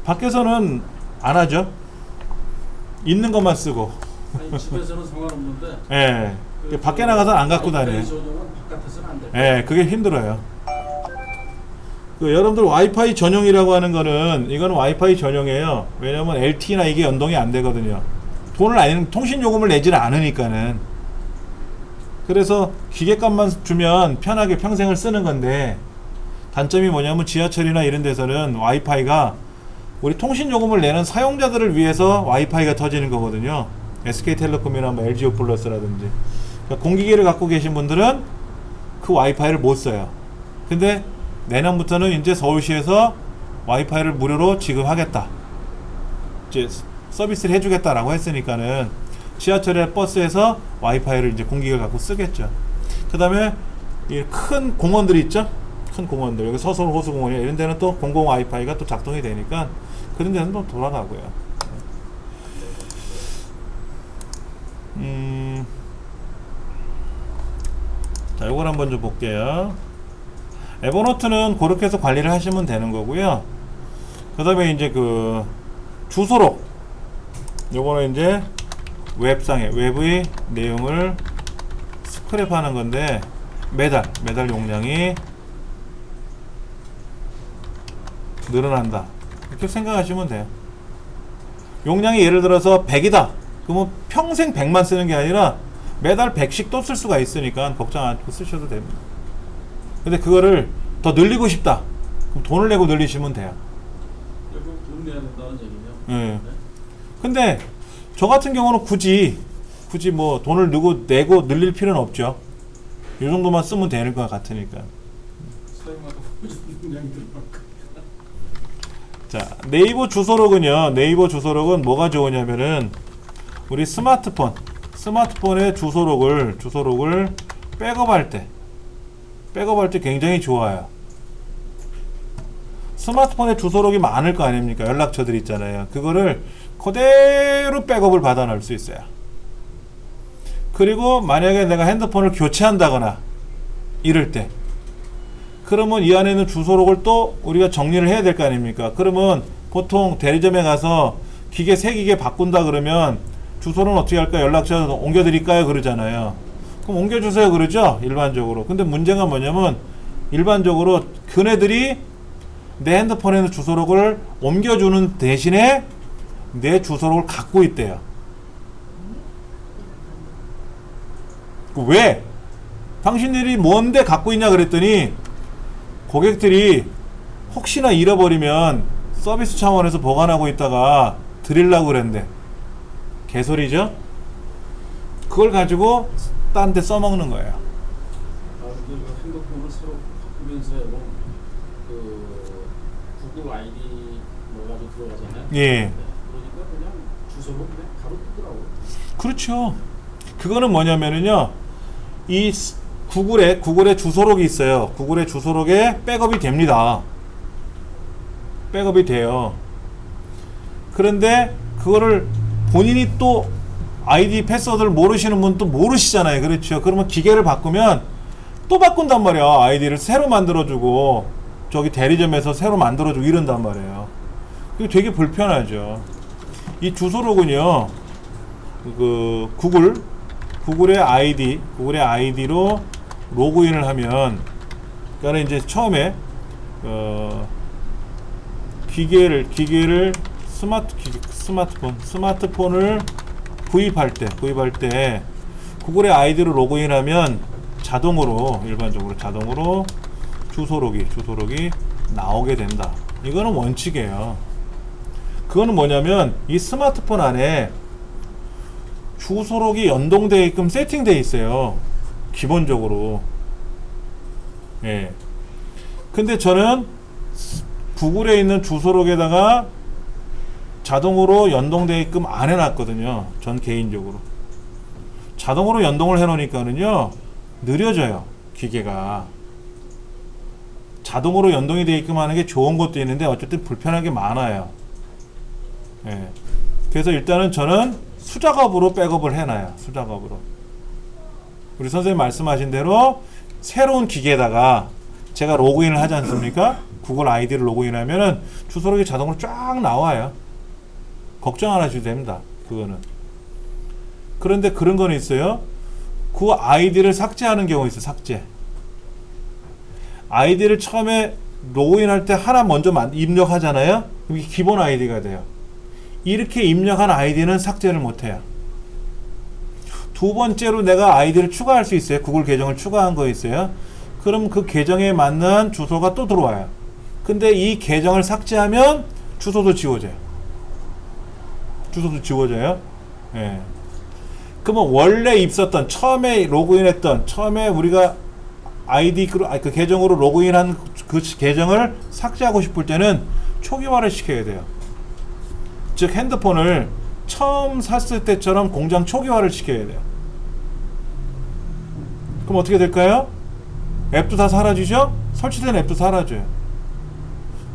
밖에서는 안 하죠. 있는 것만 쓰고. 아니 집에서는 상관없는데. 예, 밖에 나가서 안 갖고 다녀요. 와이파이 전용은 바깥에서는 안 돼요. 예, 그게 힘들어요. 여러분들 와이파이 전용이라고 하는 거는, 이거는 와이파이 전용이에요. 왜냐면 LTE나 이게 연동이 안 되거든요. 돈을 아니면 통신 요금을 내지는 않으니까는. 그래서 기계값만 주면 편하게 평생을 쓰는 건데, 단점이 뭐냐면 지하철이나 이런 데서는 와이파이가 우리 통신 요금을 내는 사용자들을 위해서 와이파이가 터지는 거거든요. SK텔레콤이나 뭐 LGU 플러스라든지. 그러니까 공기계를 갖고 계신 분들은 그 와이파이를 못 써요. 근데 내년부터는 이제 서울시에서 와이파이를 무료로 지급하겠다, 이제 서비스를 해주겠다라고 했으니까는 지하철에 버스에서 와이파이를 이제 공기계를 갖고 쓰겠죠. 그 다음에 이 큰 공원들이 있죠. 큰 공원들, 여기 서울 호수공원이나 이런 데는 또 공공 와이파이가 또 작동이 되니까 그런 데는 또 돌아가고요. 자, 요걸 한번 좀 볼게요. 에버노트는 그렇게 해서 관리를 하시면 되는 거고요. 그 다음에 이제 그 주소록, 요거는 이제 외부의 내용을 스크랩하는 건데, 매달 용량이 늘어난다, 이렇게 생각하시면 돼요. 용량이 예를 들어서 100이다 그러면 평생 100만 쓰는 게 아니라 매달 100씩 또 쓸 수가 있으니까 걱정 않고 쓰셔도 됩니다. 근데 그거를 더 늘리고 싶다 그럼 돈을 내고 늘리시면 돼요. 그럼 돈 내야 된다는 얘기냐? 네. 근데 저 같은 경우는 굳이 뭐 돈을 내고 늘릴 필요는 없죠. 이 정도만 쓰면 되는 것 같으니까. 사용하다 보면 용량이 들어갈까? 자, 네이버 주소록은 뭐가 좋으냐면은 우리 스마트폰의 주소록을 백업할 때 굉장히 좋아요. 스마트폰에 주소록이 많을 거 아닙니까? 연락처들 있잖아요. 그거를 그대로 백업을 받아 놓을 수 있어요. 그리고 만약에 내가 핸드폰을 교체한다거나 이럴 때, 그러면 이 안에 있는 주소록을 또 우리가 정리를 해야 될 거 아닙니까? 그러면 보통 대리점에 가서 기계 새 기계 바꾼다 그러면 주소는 어떻게 할까요? 연락처 옮겨드릴까요? 그러잖아요. 그럼 옮겨주세요 그러죠? 일반적으로. 근데 문제가 뭐냐면 일반적으로 그네들이 내 핸드폰에 있는 주소록을 옮겨주는 대신에 내 주소록을 갖고 있대요. 왜? 당신들이 뭔데 갖고 있냐 그랬더니 고객들이 혹시나 잃어버리면 서비스 차원에서 보관하고 있다가 드리려고 그랬는데 개소리죠? 그걸 가지고 딴 데 써먹는 거예요. 핸드폰을 새로 바꾸면서 그 구글 아이디 뭐 가지고 들어가잖아요. 예. 그러니까 그냥 주소로 그냥 바로 뜨더라고요. 그렇죠. 그거는 뭐냐면은요, 이 구글에 주소록이 있어요. 구글의 주소록에 백업이 됩니다. 백업이 돼요. 그런데 그거를 본인이 또 아이디 패스워드를 모르시는 분 또 모르시잖아요. 그렇죠. 그러면 기계를 바꾸면 또 바꾼단 말이야. 아이디를 새로 만들어주고 저기 대리점에서 새로 만들어주고 이런단 말이에요. 이거 되게 불편하죠. 이 주소록은요, 그 구글의 아이디로 로그인을 하면, 그러니까 이제 처음에 기계를 스마트폰을 구입할 때 구글의 아이디로 로그인하면 일반적으로 자동으로 주소록이 나오게 된다. 이거는 원칙이에요. 그거는 뭐냐면 이 스마트폰 안에 주소록이 연동되게끔 세팅되어 있어요. 기본적으로. 예. 근데 저는 구글에 있는 주소록에다가 자동으로 연동되게끔 안 해놨거든요. 전 개인적으로. 자동으로 연동을 해놓으니까는요, 느려져요. 기계가. 자동으로 연동이 되게끔 하는 게 좋은 것도 있는데 어쨌든 불편한 게 많아요. 예. 그래서 일단은 저는 수작업으로 백업을 해놔요. 수작업으로. 우리 선생님 말씀하신 대로 새로운 기계에다가 제가 로그인을 하지 않습니까? 구글 아이디를 로그인하면은 주소록이 자동으로 쫙 나와요. 걱정 안 하셔도 됩니다. 그거는. 그런데 그런 거는 있어요. 그 아이디를 삭제하는 경우 있어요. 삭제. 아이디를 처음에 로그인할 때 하나 먼저 입력하잖아요. 이게 기본 아이디가 돼요. 이렇게 입력한 아이디는 삭제를 못해요. 두 번째로 내가 아이디를 추가할 수 있어요. 구글 계정을 추가한 거 있어요. 그럼 그 계정에 맞는 주소가 또 들어와요. 근데 이 계정을 삭제하면 주소도 지워져요. 예. 그러면 원래 있었던, 처음에 로그인했던, 처음에 우리가 그 계정으로 로그인한 그 계정을 삭제하고 싶을 때는 초기화를 시켜야 돼요. 즉 핸드폰을 처음 샀을 때처럼 공장 초기화를 시켜야 돼요. 그럼 어떻게 될까요? 앱도 다 사라지죠? 설치된 앱도 사라져요.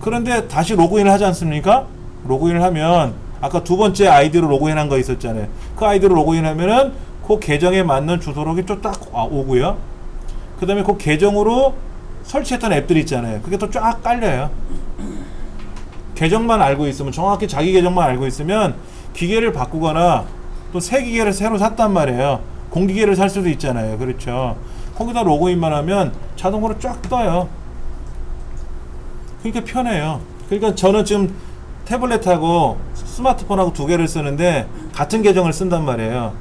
그런데 다시 로그인을 하지 않습니까? 로그인을 하면 아까 두 번째 아이디로 로그인한 거 있었잖아요. 그 아이디로 로그인하면은 그 계정에 맞는 주소록이 또 딱 오고요. 그 다음에 그 계정으로 설치했던 앱들 있잖아요. 그게 또 쫙 깔려요. 계정만 알고 있으면, 정확히 자기 계정만 알고 있으면 기계를 바꾸거나 또 새 기계를 새로 샀단 말이에요. 공기계를 살 수도 있잖아요. 그렇죠. 거기다 로그인만 하면 자동으로 쫙 떠요. 그러니까 편해요. 그러니까 저는 지금 태블릿하고 스마트폰하고 두 개를 쓰는데 같은 계정을 쓴단 말이에요.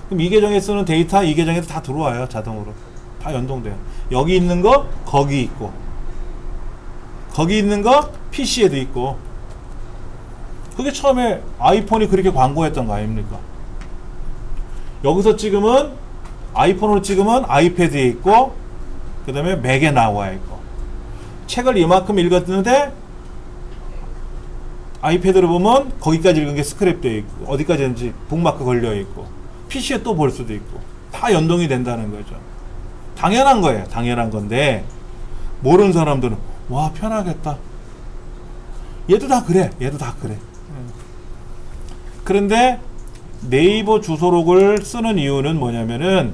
그럼 이 계정에 쓰는 데이터 이 계정에도 다 들어와요. 자동으로 다 연동돼요. 여기 있는 거 거기 있고, 거기 있는 거 PC에도 있고. 그게 처음에 아이폰이 그렇게 광고했던 거 아닙니까? 여기서 찍으면, 아이폰으로 찍으면 아이패드에 있고, 그 다음에 맥에 나와 있고, 책을 이만큼 읽었는데 아이패드로 보면 거기까지 읽은 게 스크랩되어 있고, 어디까지인지 북마크 걸려 있고, PC에 또 볼 수도 있고, 다 연동이 된다는 거죠. 당연한 거예요. 당연한 건데 모르는 사람들은 와, 편하겠다. 얘도 다 그래. 그런데 네이버 주소록을 쓰는 이유는 뭐냐면은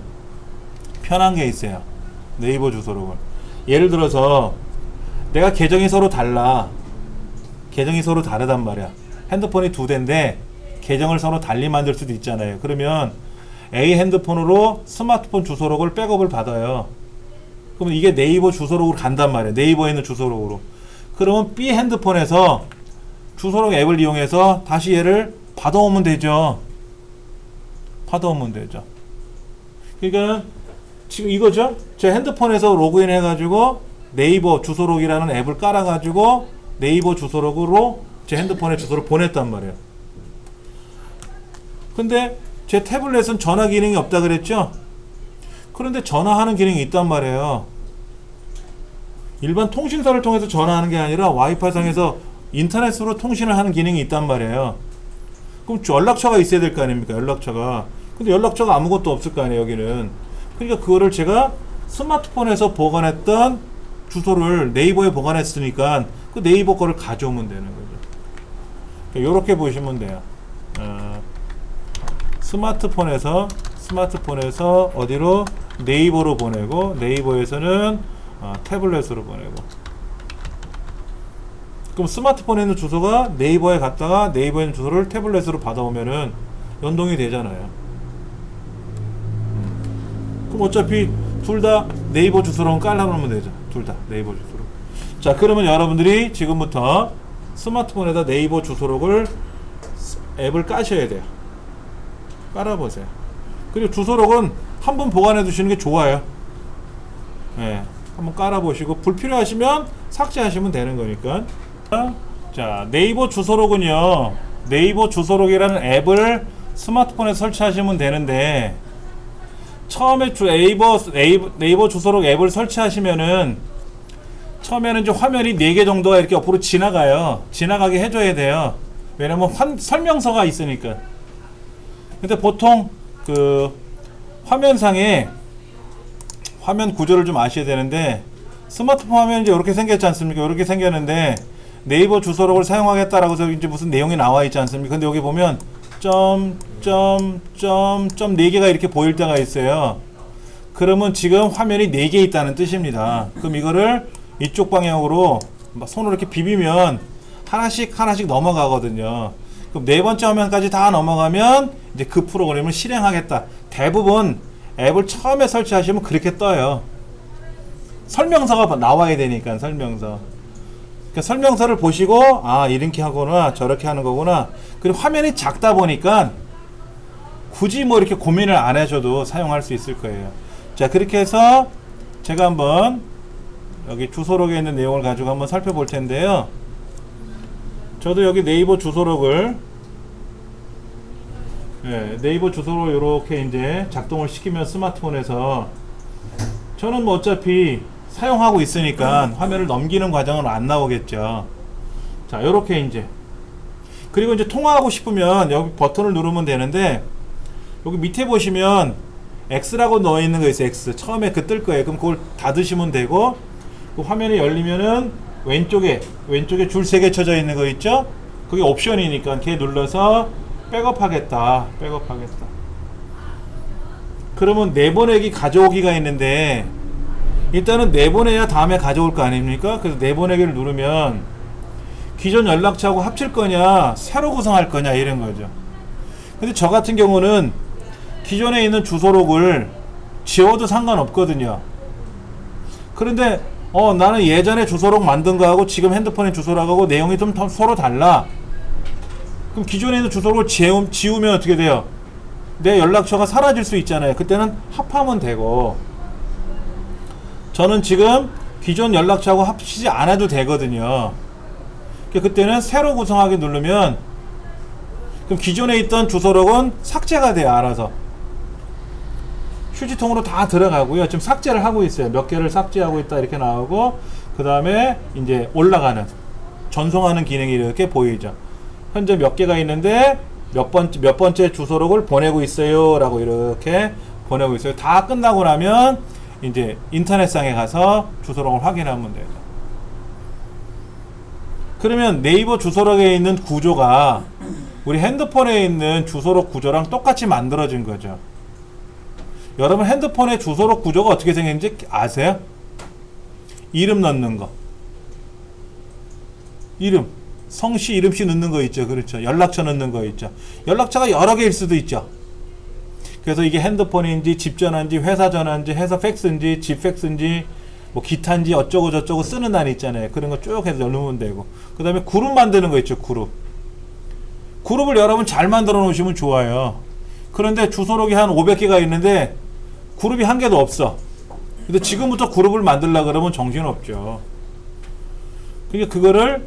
편한 게 있어요. 네이버 주소록을, 예를 들어서 내가 계정이 서로 다르단 말이야. 핸드폰이 두 대인데 계정을 서로 달리 만들 수도 있잖아요. 그러면 A 핸드폰으로 스마트폰 주소록을 백업을 받아요. 그러면 이게 네이버 주소록으로 간단 말이에요. 네이버에 있는 주소록으로. 그러면 B 핸드폰에서 주소록 앱을 이용해서 다시 얘를 받아오면 되죠. 받아오면 되죠. 그러니까 지금 이거죠. 제 핸드폰에서 로그인 해가지고 네이버 주소록이라는 앱을 깔아가지고 네이버 주소록으로 제 핸드폰에 주소를 보냈단 말이에요. 근데 제 태블릿은 전화 기능이 없다 그랬죠. 그런데 전화하는 기능이 있단 말이에요. 일반 통신사를 통해서 전화하는 게 아니라 와이파이 상에서 인터넷으로 통신을 하는 기능이 있단 말이에요. 그럼 연락처가 있어야 될 거 아닙니까? 연락처가. 근데 연락처가 아무것도 없을 거 아니에요, 여기는. 그러니까 그거를 제가 스마트폰에서 보관했던 주소를 네이버에 보관했으니까 그 네이버 거를 가져오면 되는 거죠. 이렇게 보시면 돼요. 스마트폰에서 어디로? 네이버로 보내고, 네이버에서는 태블릿으로 보내고. 그럼 스마트폰에 있는 주소가 네이버에 갔다가 네이버에 있는 주소를 태블릿으로 받아오면은 연동이 되잖아요. 그럼 어차피 둘 다 네이버 주소로 깔아놓으면 되죠. 둘 다 네이버 주소로. 자, 그러면 여러분들이 지금부터 스마트폰에다 네이버 주소록을 앱을 까셔야 돼요. 깔아보세요. 그리고 주소록은 한번 보관해 두시는 게 좋아요. 네, 한번 깔아보시고 불필요하시면 삭제하시면 되는 거니까. 자, 네이버 주소록은요, 네이버 주소록이라는 앱을 스마트폰에 설치하시면 되는데, 처음에 네이버 주소록 앱을 설치하시면은 처음에는 이제 화면이 4개 정도가 이렇게 옆으로 지나가요. 지나가게 해줘야 돼요. 왜냐면 설명서가 있으니까. 근데 보통 그 화면상에 화면 구조를 좀 아셔야 되는데, 스마트폰 화면이 이제 이렇게 생겼지 않습니까? 이렇게 생겼는데 네이버 주소록을 사용하겠다라고 해서 이제 무슨 내용이 나와 있지 않습니까? 근데 여기 보면 점 4개가 이렇게 보일 때가 있어요. 그러면 지금 화면이 4개 있다는 뜻입니다. 그럼 이거를 이쪽 방향으로 손으로 이렇게 비비면 하나씩 넘어가거든요. 그럼 4번째 화면까지 다 넘어가면 이제 그 프로그램을 실행하겠다. 대부분 앱을 처음에 설치하시면 그렇게 떠요. 설명서가 나와야 되니까. 설명서. 그러니까 설명서를 보시고, 아, 이렇게 하거나 저렇게 하는 거구나. 그리고 화면이 작다 보니까 굳이 뭐 이렇게 고민을 안 하셔도 사용할 수 있을 거예요. 자, 그렇게 해서 제가 한번 여기 주소록에 있는 내용을 가지고 한번 살펴볼 텐데요. 저도 여기 네이버 주소록을 네이버 주소로 이렇게 이제 작동을 시키면 스마트폰에서 저는 뭐 어차피 사용하고 있으니까 화면을 넘기는 과정은 안 나오겠죠. 자, 이렇게 이제 그리고 이제 통화하고 싶으면 여기 버튼을 누르면 되는데, 여기 밑에 보시면 X라고 넣어 있는 거 있어요. X 처음에 그 뜰 거예요. 그럼 그걸 닫으시면 되고, 그 화면이 열리면은 왼쪽에 줄 3개 쳐져 있는 거 있죠? 그게 옵션이니까 걔 눌러서 백업하겠다. 그러면 내보내기 가져오기가 있는데, 일단은 내보내야 다음에 가져올 거 아닙니까? 그래서 내보내기를 누르면 기존 연락처하고 합칠 거냐 새로 구성할 거냐 이런 거죠. 근데 저 같은 경우는 기존에 있는 주소록을 지워도 상관없거든요. 그런데 나는 예전에 주소록 만든 거하고 지금 핸드폰의 주소록하고 내용이 좀 서로 달라. 그럼 기존에 있는 주소록을 지우면 어떻게 돼요? 내 연락처가 사라질 수 있잖아요. 그때는 합하면 되고, 저는 지금 기존 연락처하고 합치지 않아도 되거든요. 그때는 새로 구성하기 누르면 그럼 기존에 있던 주소록은 삭제가 돼요. 알아서 휴지통으로 다 들어가고요. 지금 삭제를 하고 있어요. 몇 개를 삭제하고 있다 이렇게 나오고, 그 다음에 이제 올라가는 전송하는 기능이 이렇게 보이죠. 현재 몇 개가 있는데 몇 번째 주소록을 보내고 있어요 라고 이렇게 보내고 있어요. 다 끝나고 나면 이제 인터넷상에 가서 주소록을 확인하면 돼요. 그러면 네이버 주소록에 있는 구조가 우리 핸드폰에 있는 주소록 구조랑 똑같이 만들어진 거죠. 여러분 핸드폰의 주소록 구조가 어떻게 생겼는지 아세요? 이름 넣는 거, 이름, 성씨, 이름씨 넣는 거 있죠. 그렇죠. 연락처 넣는 거 있죠. 연락처가 여러 개일 수도 있죠. 그래서 이게 핸드폰인지 집 전화인지 회사 전화인지 회사 팩스인지 집 팩스인지 뭐 기타인지 어쩌고 저쩌고 쓰는 날 있잖아요. 그런 거 쭉 해서 넣으면 되고, 그 다음에 그룹 만드는 거 있죠. 그룹을 여러분 잘 만들어 놓으시면 좋아요. 그런데 주소록이 한 500개가 있는데 그룹이 한 개도 없어. 근데 지금부터 그룹을 만들려고 그러면 정신없죠. 그러니까 그거를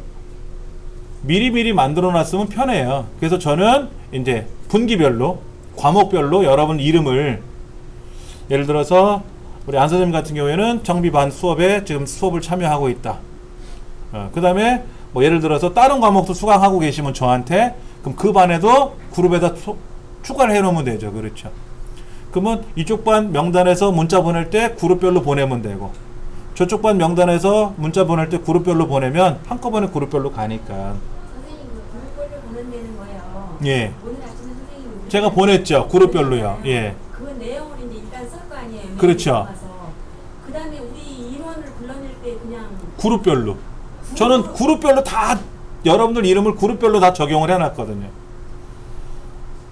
미리미리 만들어 놨으면 편해요. 그래서 저는 이제 분기별로, 과목별로 여러분 이름을, 예를 들어서 우리 안 선생님 같은 경우에는 정비반 수업에 지금 수업을 참여하고 있다. 그 다음에 뭐 예를 들어서 다른 과목도 수강하고 계시면 저한테, 그럼 그 반에도 그룹에다 추가를 해 놓으면 되죠. 그렇죠. 그러면 이쪽 반 명단에서 문자 보낼 때 그룹별로 보내면 되고, 저쪽 반 명단에서 문자 보낼 때 그룹별로 보내면 한꺼번에 그룹별로 가니까. 선생님 그 그룹별로 보낸다는 거예요. 예. 오늘 아침에 선생님이 제가 보냈죠. 그룹별로요. 예. 그 내용을 이제 일단 쓸 거 아니에요. 그렇죠. 그 다음에 우리 인원을 불러낼 때 그냥 그룹별로. 저는 그룹별로 다, 여러분들 이름을 그룹별로 다 적용을 해놨거든요.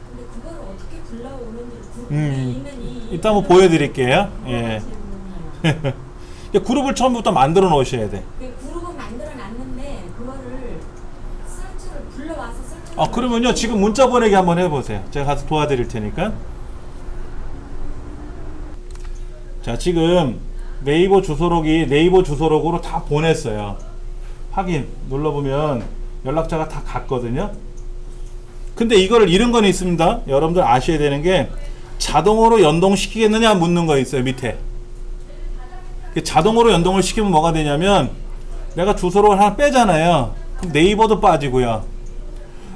근데 그걸 어떻게 불러오는지 그룹이 이따 한번 보여드릴게요. 예. 그룹을 처음부터 만들어 놓으셔야 돼. 그 그룹은 만들어 놨는데 그거를 설치를 불러와서 설치. 그러면요, 지금 문자 보내기 한번 해보세요. 제가 가서 도와드릴 테니까. 자, 지금 네이버 주소록으로 다 보냈어요. 확인 눌러보면 연락처가 다 갔거든요. 근데 이거를 잃은 건 있습니다. 여러분들 아셔야 되는 게, 자동으로 연동시키겠느냐 묻는 거 있어요. 밑에 자동으로 연동을 시키면 뭐가 되냐면, 내가 주소록을 하나 빼잖아요. 그럼 네이버도 빠지고요.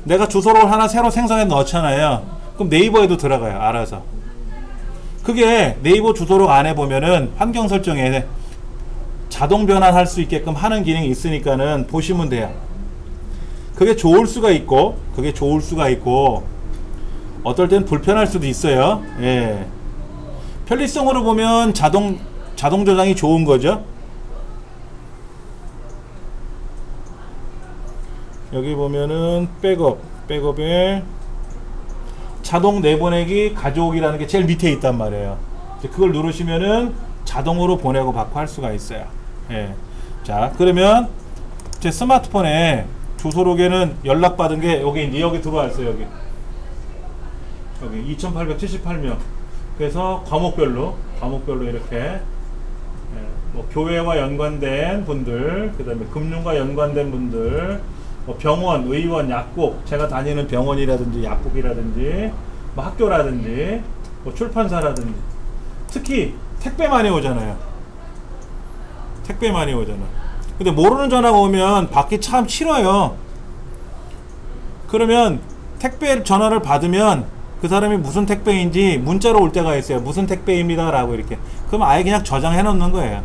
내가 주소록을 하나 새로 생성해 넣잖아요. 그럼 네이버에도 들어가요. 알아서. 그게 네이버 주소록 안에 보면은 환경 설정에 자동 변환할 수 있게끔 하는 기능이 있으니까는 보시면 돼요. 그게 좋을 수가 있고 어떨 땐 불편할 수도 있어요. 예. 편리성으로 보면 자동 저장이 좋은 거죠. 여기 보면은 백업에 자동 내보내기 가져오기라는 게 제일 밑에 있단 말이에요. 그걸 누르시면은 자동으로 보내고 받고 할 수가 있어요. 예. 자, 그러면 제 스마트폰에 주소록에는 연락받은 게 여기 들어와 있어요. 여기 2878명. 그래서 과목별로 이렇게, 뭐 교회와 연관된 분들, 그 다음에 금융과 연관된 분들, 뭐 병원, 의원, 약국, 제가 다니는 병원이라든지 약국이라든지 뭐 학교라든지 뭐 출판사라든지, 특히 택배 많이 오잖아요. 근데 모르는 전화가 오면 받기 참 싫어요. 그러면 택배 전화를 받으면 그 사람이 무슨 택배인지 문자로 올 때가 있어요. 무슨 택배입니다 라고 이렇게. 그럼 아예 그냥 저장해 놓는 거예요.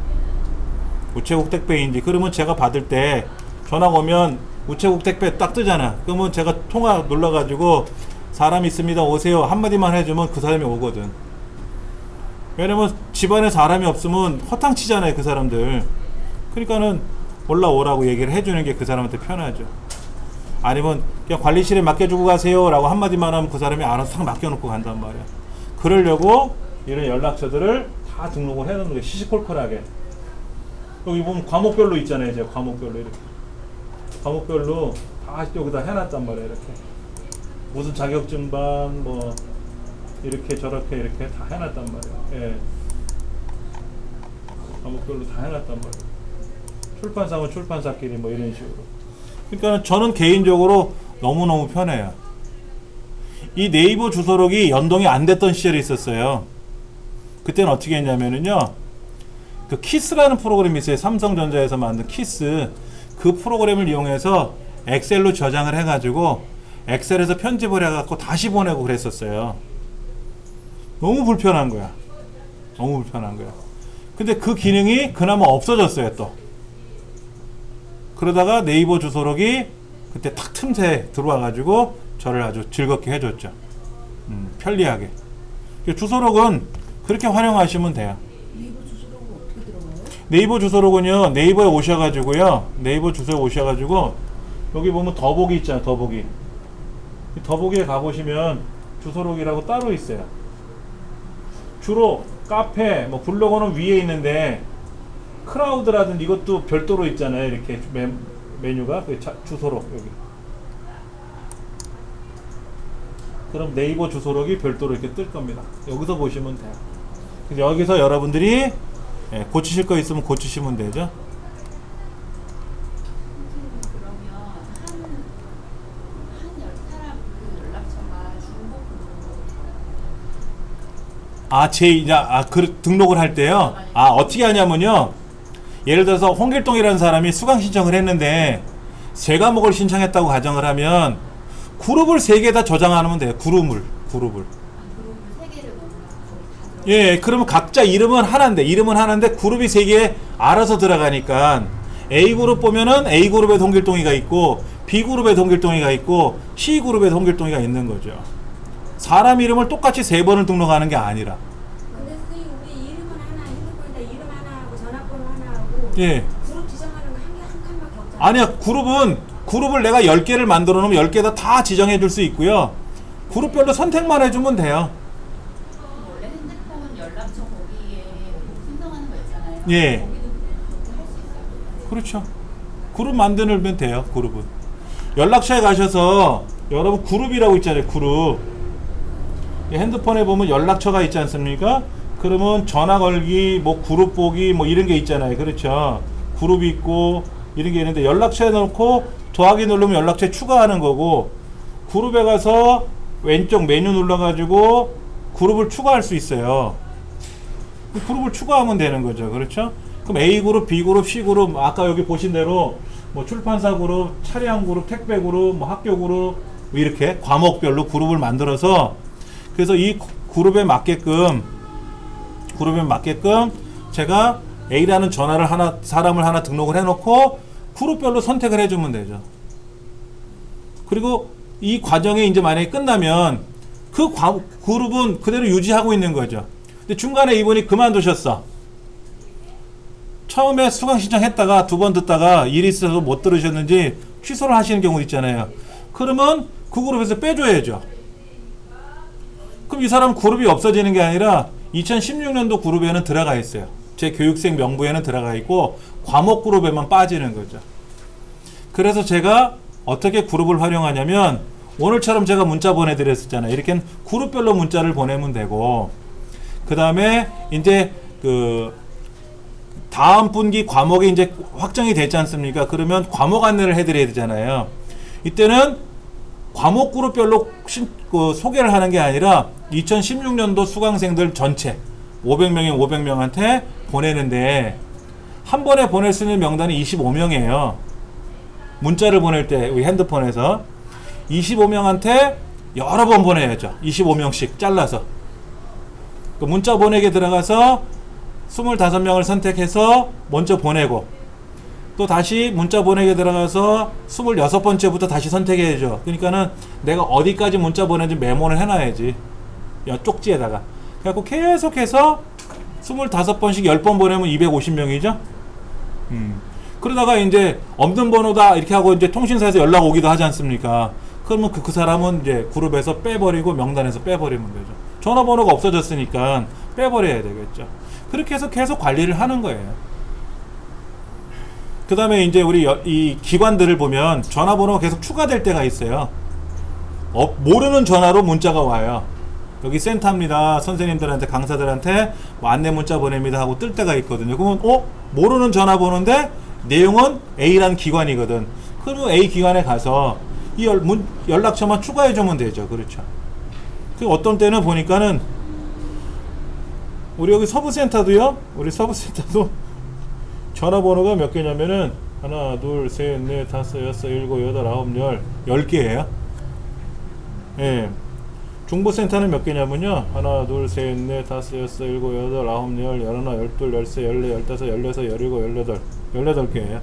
우체국 택배인지. 그러면 제가 받을 때 전화가 오면 우체국 택배 딱 뜨잖아. 그러면 제가 통화 눌러가지고 사람 있습니다 오세요 한마디만 해주면 그 사람이 오거든. 왜냐면 집안에 사람이 없으면 허탕치잖아요 그 사람들. 그러니까는 올라오라고 얘기를 해주는 게 그 사람한테 편하죠. 아니면 그냥 관리실에 맡겨주고 가세요 라고 한마디만 하면 그 사람이 알아서 탁 맡겨놓고 간단 말이야. 그러려고 이런 연락처들을 다 등록을 해놓는 게 시시콜콜하게. 여기 보면 과목별로 있잖아요. 이제 과목별로 다 여기다 해놨단 말이에요. 이렇게 무슨 자격증반 뭐 이렇게 저렇게 이렇게 다 해놨단 말이에요. 예. 과목별로 다 해놨단 말이에요. 출판사면 출판사끼리 뭐 이런 식으로. 그러니까 저는 개인적으로 너무너무 편해요. 이 네이버 주소록이 연동이 안 됐던 시절이 있었어요. 그때는 어떻게 했냐면은요, 그 키스라는 프로그램이 있어요. 삼성전자에서 만든 키스. 그 프로그램을 이용해서 엑셀로 저장을 해가지고 엑셀에서 편집을 해갖고 다시 보내고 그랬었어요. 너무 불편한 거야. 근데 그 기능이 그나마 없어졌어요. 또 그러다가 네이버 주소록이 그때 탁 틈새 들어와가지고 저를 아주 즐겁게 해줬죠. 편리하게. 주소록은 그렇게 활용하시면 돼요. 네이버 주소록은요, 네이버에 오셔가지고요, 네이버 주소에 오셔가지고 여기 보면 더보기 있잖아요. 더보기. 더보기에 가보시면 주소록이라고 따로 있어요. 주로 카페, 뭐 블로거는 위에 있는데 크라우드라든지 이것도 별도로 있잖아요. 이렇게 메뉴가 그 주소록 여기. 그럼 네이버 주소록이 별도로 이렇게 뜰 겁니다. 여기서 보시면 돼요. 그래서 여기서 여러분들이 고치실 거 있으면 고치시면 되죠. 그러면 한 사람 그 연락처가 중복으로 등록을 할 때요. 어떻게 하냐면요. 예를 들어서 홍길동이라는 사람이 수강 신청을 했는데 세 과목을 신청했다고 가정을 하면 그룹을 3개 다 저장하면 돼요. 그룹을. 그룹을 3개를 넣으면 거기 다 들어. 예, 그러면 각자 이름은 하나인데 그룹이 3개 알아서 들어가니까 A그룹 보면은 A그룹에 홍길동이가 있고 B그룹에 홍길동이가 있고 C그룹에 홍길동이가 있는 거죠. 사람 이름을 똑같이 3번을 등록하는 게 아니라. 근데 선생님 우리 이름은 하나, 핸드폰에다 이름 하나 하고 전화번호 하나 하고 예. 그룹 지정하는 거 한 칸밖에 없잖아요. 아니야, 그룹을 내가 10개를 만들어 놓으면 10개 다 지정해 줄 수 있고요. 그룹별로 선택만 해주면 돼요. 원래 핸드폰 연락처 거기에 신청하는 거 있잖아요. 예. 거기도 그렇게 할 수 있어요. 그렇죠. 그룹 만들면 돼요. 그룹은 연락처에 가셔서 여러분 그룹이라고 있잖아요. 그룹 핸드폰에 보면 연락처가 있지 않습니까? 그러면 전화 걸기 뭐 그룹 보기 뭐 이런 게 있잖아요. 그렇죠. 그룹이 있고 이런 게 있는데 연락처에 넣고 더하기 누르면 연락처에 추가하는 거고, 그룹에 가서 왼쪽 메뉴 눌러 가지고 그룹을 추가할 수 있어요. 그룹을 추가하면 되는 거죠. 그렇죠? 그럼 A그룹, B그룹, C그룹, 아까 여기 보신 대로 뭐 출판사 그룹, 차량 그룹, 택배 그룹, 뭐 학교 그룹, 뭐 이렇게 과목별로 그룹을 만들어서, 그래서 이 그룹에 맞게끔 제가 A라는 사람을 하나 등록을 해놓고 그룹별로 선택을 해주면 되죠. 그리고 이 과정이 이제 만약에 끝나면 그 그룹은 그대로 유지하고 있는 거죠. 근데 중간에 이분이 그만두셨어. 처음에 수강 신청했다가 2번 듣다가 일이 있어서 못 들으셨는지 취소를 하시는 경우 있잖아요. 그러면 그 그룹에서 빼줘야죠. 그럼 이 사람 그룹이 없어지는 게 아니라 2016년도 그룹에는 들어가 있어요. 제 교육생 명부에는 들어가 있고 과목 그룹에만 빠지는 거죠. 그래서 제가 어떻게 그룹을 활용하냐면, 오늘처럼 제가 문자 보내드렸었잖아요. 이렇게 그룹별로 문자를 보내면 되고, 그 다음에 이제 그 다음 분기 과목이 이제 확정이 됐지 않습니까? 그러면 과목 안내를 해드려야 되잖아요. 이때는 과목 그룹별로 소개를 하는 게 아니라 2016년도 수강생들 전체 500명에 500명한테 보내는데, 한 번에 보낼 수 있는 명단이 25명이에요. 문자를 보낼 때 우리 핸드폰에서 25명한테 여러 번 보내야죠. 25명씩 잘라서. 그 문자 보내기에 들어가서 25명을 선택해서 먼저 보내고, 또 다시 문자 보내기에 들어가서 26번째부터 다시 선택해야죠. 그러니까는 내가 어디까지 문자 보내는지 메모를 해놔야지. 쪽지에다가. 그래갖고 계속해서 25번씩 10번 보내면 250명이죠. 그러다가 이제 없는 번호다 이렇게 하고 이제 통신사에서 연락 오기도 하지 않습니까? 그러면 그 사람은 이제 그룹에서 빼버리고 명단에서 빼버리면 되죠. 전화번호가 없어졌으니까 빼버려야 되겠죠. 그렇게 해서 계속 관리를 하는 거예요. 그 다음에 이제 우리 이 기관들을 보면 전화번호가 계속 추가될 때가 있어요. 모르는 전화로 문자가 와요. 여기 센터입니다. 선생님들한테, 강사들한테 뭐 안내 문자 보냅니다 하고 뜰 때가 있거든요. 그러면 모르는 전화번호인데 내용은 A라는 기관이거든. 그러면 A 기관에 가서 이 연락처만 추가해 주면 되죠. 그렇죠. 그 어떤 때는 보니까는 우리 여기 서부센터도요. 우리 서부센터도 전화번호가 몇 개냐면은 하나, 둘, 셋, 넷, 다섯, 여섯, 일곱, 여덟, 아홉, 10개예요. 예. 중보센터는 몇 개냐면요. 하나, 둘, 셋, 넷, 다섯, 여섯, 일곱, 여덟, 아홉, 10, 11, 12, 13, 14, 15, 16, 17, 18개예요.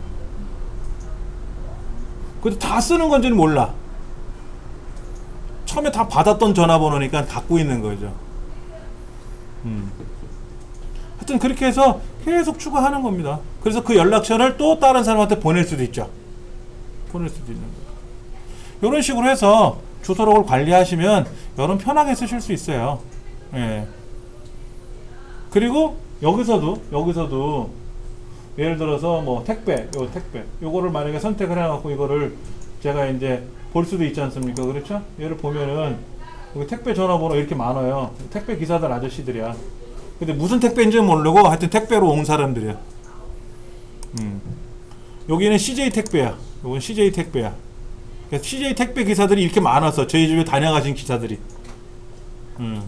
근데 다 쓰는 건지는 몰라. 처음에 다 받았던 전화번호니까 갖고 있는 거죠. 하여튼 그렇게 해서 계속 추가하는 겁니다. 그래서 그 연락처를 또 다른 사람한테 보낼 수도 있죠. 보낼 수도 있는 거죠. 이런 식으로 해서 주소록을 관리하시면 여러분 편하게 쓰실 수 있어요. 예. 그리고 여기서도 예를 들어서 뭐 택배, 요거를 만약에 선택을 해갖고 이거를 제가 이제 볼 수도 있지 않습니까? 그렇죠? 얘를 보면은 여기 택배 전화번호 이렇게 많아요. 택배 기사들 아저씨들이야. 근데 무슨 택배인지 모르고 하여튼 택배로 온 사람들이야. 여기는 CJ 택배야. 요건 CJ 택배야. 그래서 CJ 택배 기사들이 이렇게 많아서 저희 집에 다녀가신 기사들이. 그냥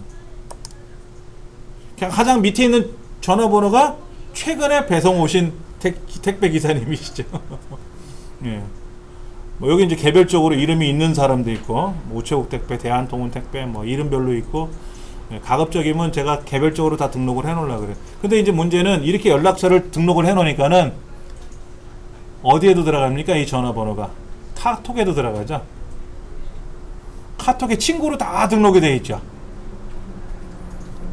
가장 밑에 있는 전화번호가 최근에 배송 오신 택배 기사님이시죠. 예. 뭐 여기 이제 개별적으로 이름이 있는 사람도 있고, 뭐 우체국 택배, 대한통운 택배, 뭐 이름별로 있고, 예, 가급적이면 제가 개별적으로 다 등록을 해놓으려고 그래요. 근데 이제 문제는 이렇게 연락처를 등록을 해놓으니까는 어디에도 들어갑니까? 이 전화번호가 카톡에도 들어가죠. 카톡에 친구로 다 등록이 되어 있죠.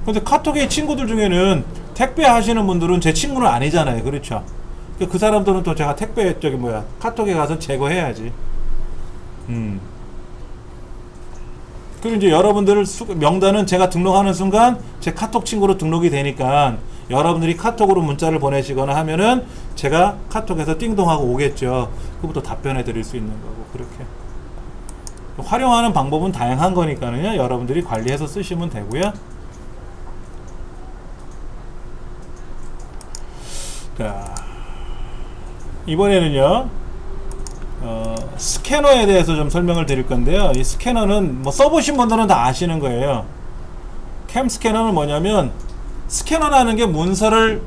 근데 카톡의 친구들 중에는 택배 하시는 분들은 제 친구는 아니잖아요. 그렇죠? 그 사람들은 또 제가 택배 카톡에 가서 제거해야지. 그리고 이제 여러분들 명단은 제가 등록하는 순간 제 카톡 친구로 등록이 되니까 여러분들이 카톡으로 문자를 보내시거나 하면은 제가 카톡에서 띵동하고 오겠죠. 그부터 답변해 드릴 수 있는 거고. 그렇게 활용하는 방법은 다양한 거니까는요, 여러분들이 관리해서 쓰시면 되고요. 자, 이번에는요, 스캐너에 대해서 좀 설명을 드릴 건데요. 이 스캐너는 뭐 써보신 분들은 다 아시는 거예요. 캠 스캐너는 뭐냐면, 스캐너라는 게 문서를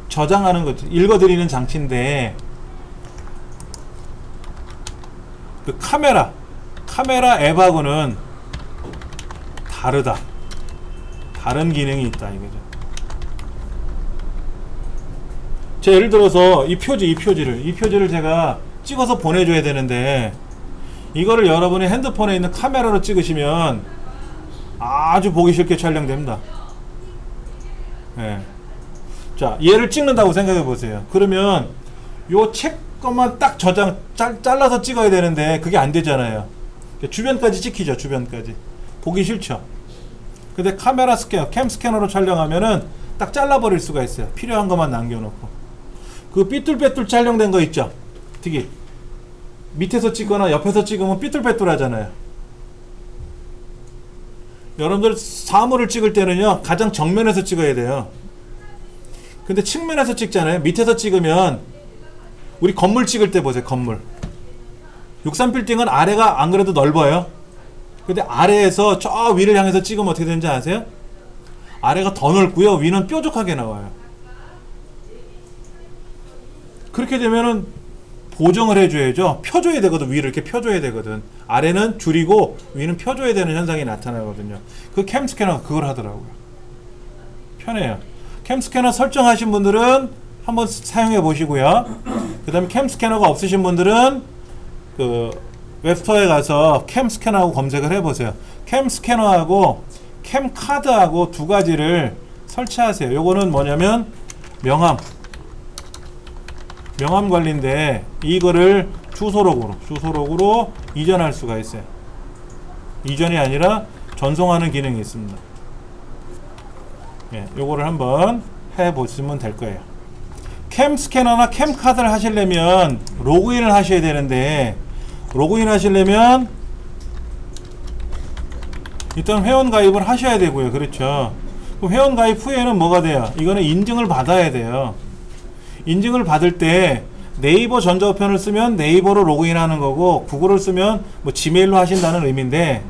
저장하는 거죠. 읽어드리는 장치인데, 그 카메라 앱하고는 다르다. 다른 기능이 있다 이거죠. 자, 예를 들어서 이 표지를 제가 찍어서 보내줘야 되는데, 이거를 여러분이 핸드폰에 있는 카메라로 찍으시면 아주 보기 쉽게 촬영됩니다. 예. 자, 얘를 찍는다고 생각해 보세요. 그러면 요 책 것만 딱 잘라서 찍어야 되는데 그게 안 되잖아요. 주변까지 찍히죠. 주변까지 보기 싫죠. 근데 카메라 스캐너, 캠 스캐너로 촬영하면은 딱 잘라버릴 수가 있어요. 필요한 것만 남겨놓고. 그 삐뚤빼뚤 촬영된 거 있죠. 특히 밑에서 찍거나 옆에서 찍으면 삐뚤빼뚤 하잖아요. 여러분들 사물을 찍을 때는요, 가장 정면에서 찍어야 돼요. 근데 측면에서 찍잖아요. 밑에서 찍으면, 우리 건물 찍을 때 보세요. 건물 63빌딩은 아래가 안 그래도 넓어요. 근데 아래에서 저 위를 향해서 찍으면 어떻게 되는지 아세요? 아래가 더 넓고요, 위는 뾰족하게 나와요. 그렇게 되면은 보정을 해줘야죠. 펴줘야 되거든. 위를 이렇게 펴줘야 되거든. 아래는 줄이고 위는 펴줘야 되는 현상이 나타나거든요. 그 캠 스캐너가 그걸 하더라고요. 편해요. 캠 스캐너 설정하신 분들은 한번 사용해 보시고요. 그 다음에 캠 스캐너가 없으신 분들은 그 웹스토어에 가서 캠 스캐너하고 검색을 해 보세요. 캠 스캐너하고 캠 카드하고 두 가지를 설치하세요. 요거는 뭐냐면 명함 관리인데, 이거를 주소록으로 이전할 수가 있어요. 이전이 아니라 전송하는 기능이 있습니다. 예, 요거를 한번 해 보시면 될 거예요. 캠 스캐너나 캠 카드를 하시려면 로그인을 하셔야 되는데, 로그인 하시려면 일단 회원 가입을 하셔야 되고요. 그렇죠? 그럼 회원 가입 후에는 뭐가 돼요? 이거는 인증을 받아야 돼요. 인증을 받을 때 네이버 전자우편을 쓰면 네이버로 로그인하는 거고, 구글을 쓰면 뭐 지메일로 하신다는 의미인데,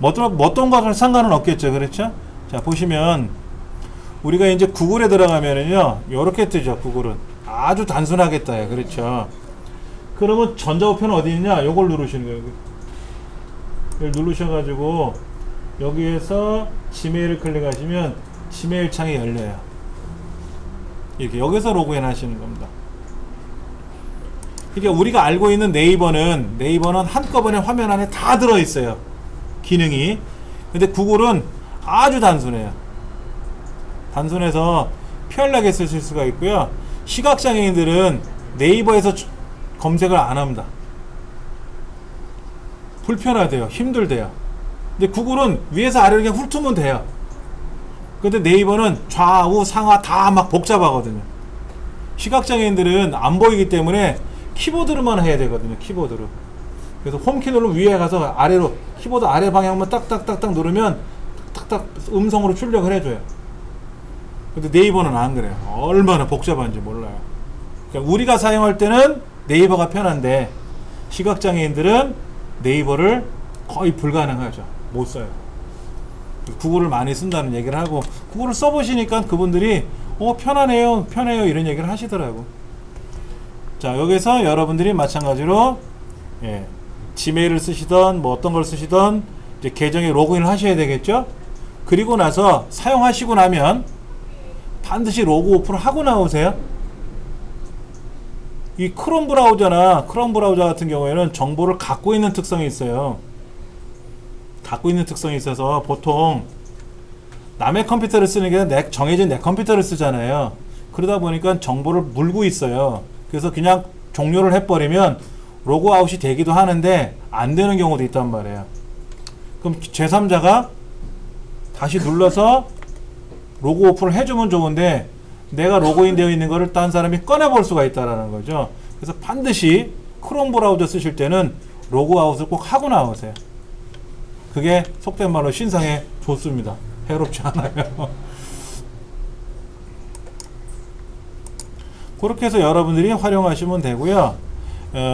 어떤 것과 상관은 없겠죠. 그렇죠? 자, 보시면 우리가 이제 구글에 들어가면은요, 요렇게 뜨죠. 구글은 아주 단순하겠다. 그렇죠? 그러면 전자우편 어디 있냐? 요걸 누르시는 거예요. 여기 누르셔가지고 여기에서 지메일을 클릭하시면 지메일 창이 열려요. 이렇게 여기서 로그인 하시는 겁니다. 그러니까 우리가 알고 있는 네이버는 한꺼번에 화면 안에 다 들어있어요. 기능이. 근데 구글은 아주 단순해요. 단순해서 편하게 쓰실 수가 있고요. 시각장애인들은 네이버에서 검색을 안 합니다. 불편하대요. 힘들대요. 근데 구글은 위에서 아래로 그냥 훑으면 돼요. 근데 네이버는 좌우 상하 다 막 복잡하거든요. 시각장애인들은 안 보이기 때문에 키보드로만 해야 되거든요. 키보드로. 그래서 홈키 누르면 위에 가서 아래로 키보드 아래 방향만 딱딱딱딱 누르면 딱딱 음성으로 출력을 해줘요. 근데 네이버는 안 그래요. 얼마나 복잡한지 몰라요. 그러니까 우리가 사용할 때는 네이버가 편한데 시각장애인들은 네이버를 거의 불가능하죠. 못 써요. 구글을 많이 쓴다는 얘기를 하고, 구글을 써보시니까 그분들이 편하네요 편해요 이런 얘기를 하시더라고. 자, 여기서 여러분들이 마찬가지로 지메일을 쓰시던 뭐 어떤 걸 쓰시던 이제 계정에 로그인을 하셔야 되겠죠. 그리고 나서 사용하시고 나면 반드시 로그 오픈을 하고 나오세요. 이 크롬 브라우저나 크롬 브라우저 같은 경우에는 정보를 갖고 있는 특성이 있어요. 갖고 있는 특성이 있어서 보통 남의 컴퓨터를 쓰는 게 아니라 정해진 내 컴퓨터를 쓰잖아요. 그러다 보니까 정보를 물고 있어요. 그래서 그냥 종료를 해버리면 로그아웃이 되기도 하는데 안 되는 경우도 있단 말이에요. 그럼 제3자가 다시 눌러서 로그 오픈을 해주면 좋은데 내가 로그인 되어 있는 거를 딴 사람이 꺼내볼 수가 있다라는 거죠. 그래서 반드시 크롬 브라우저 쓰실 때는 로그아웃을 꼭 하고 나오세요. 그게 속된 말로 신상에 좋습니다. 해롭지 않아요. 그렇게 해서 여러분들이 활용하시면 되고요.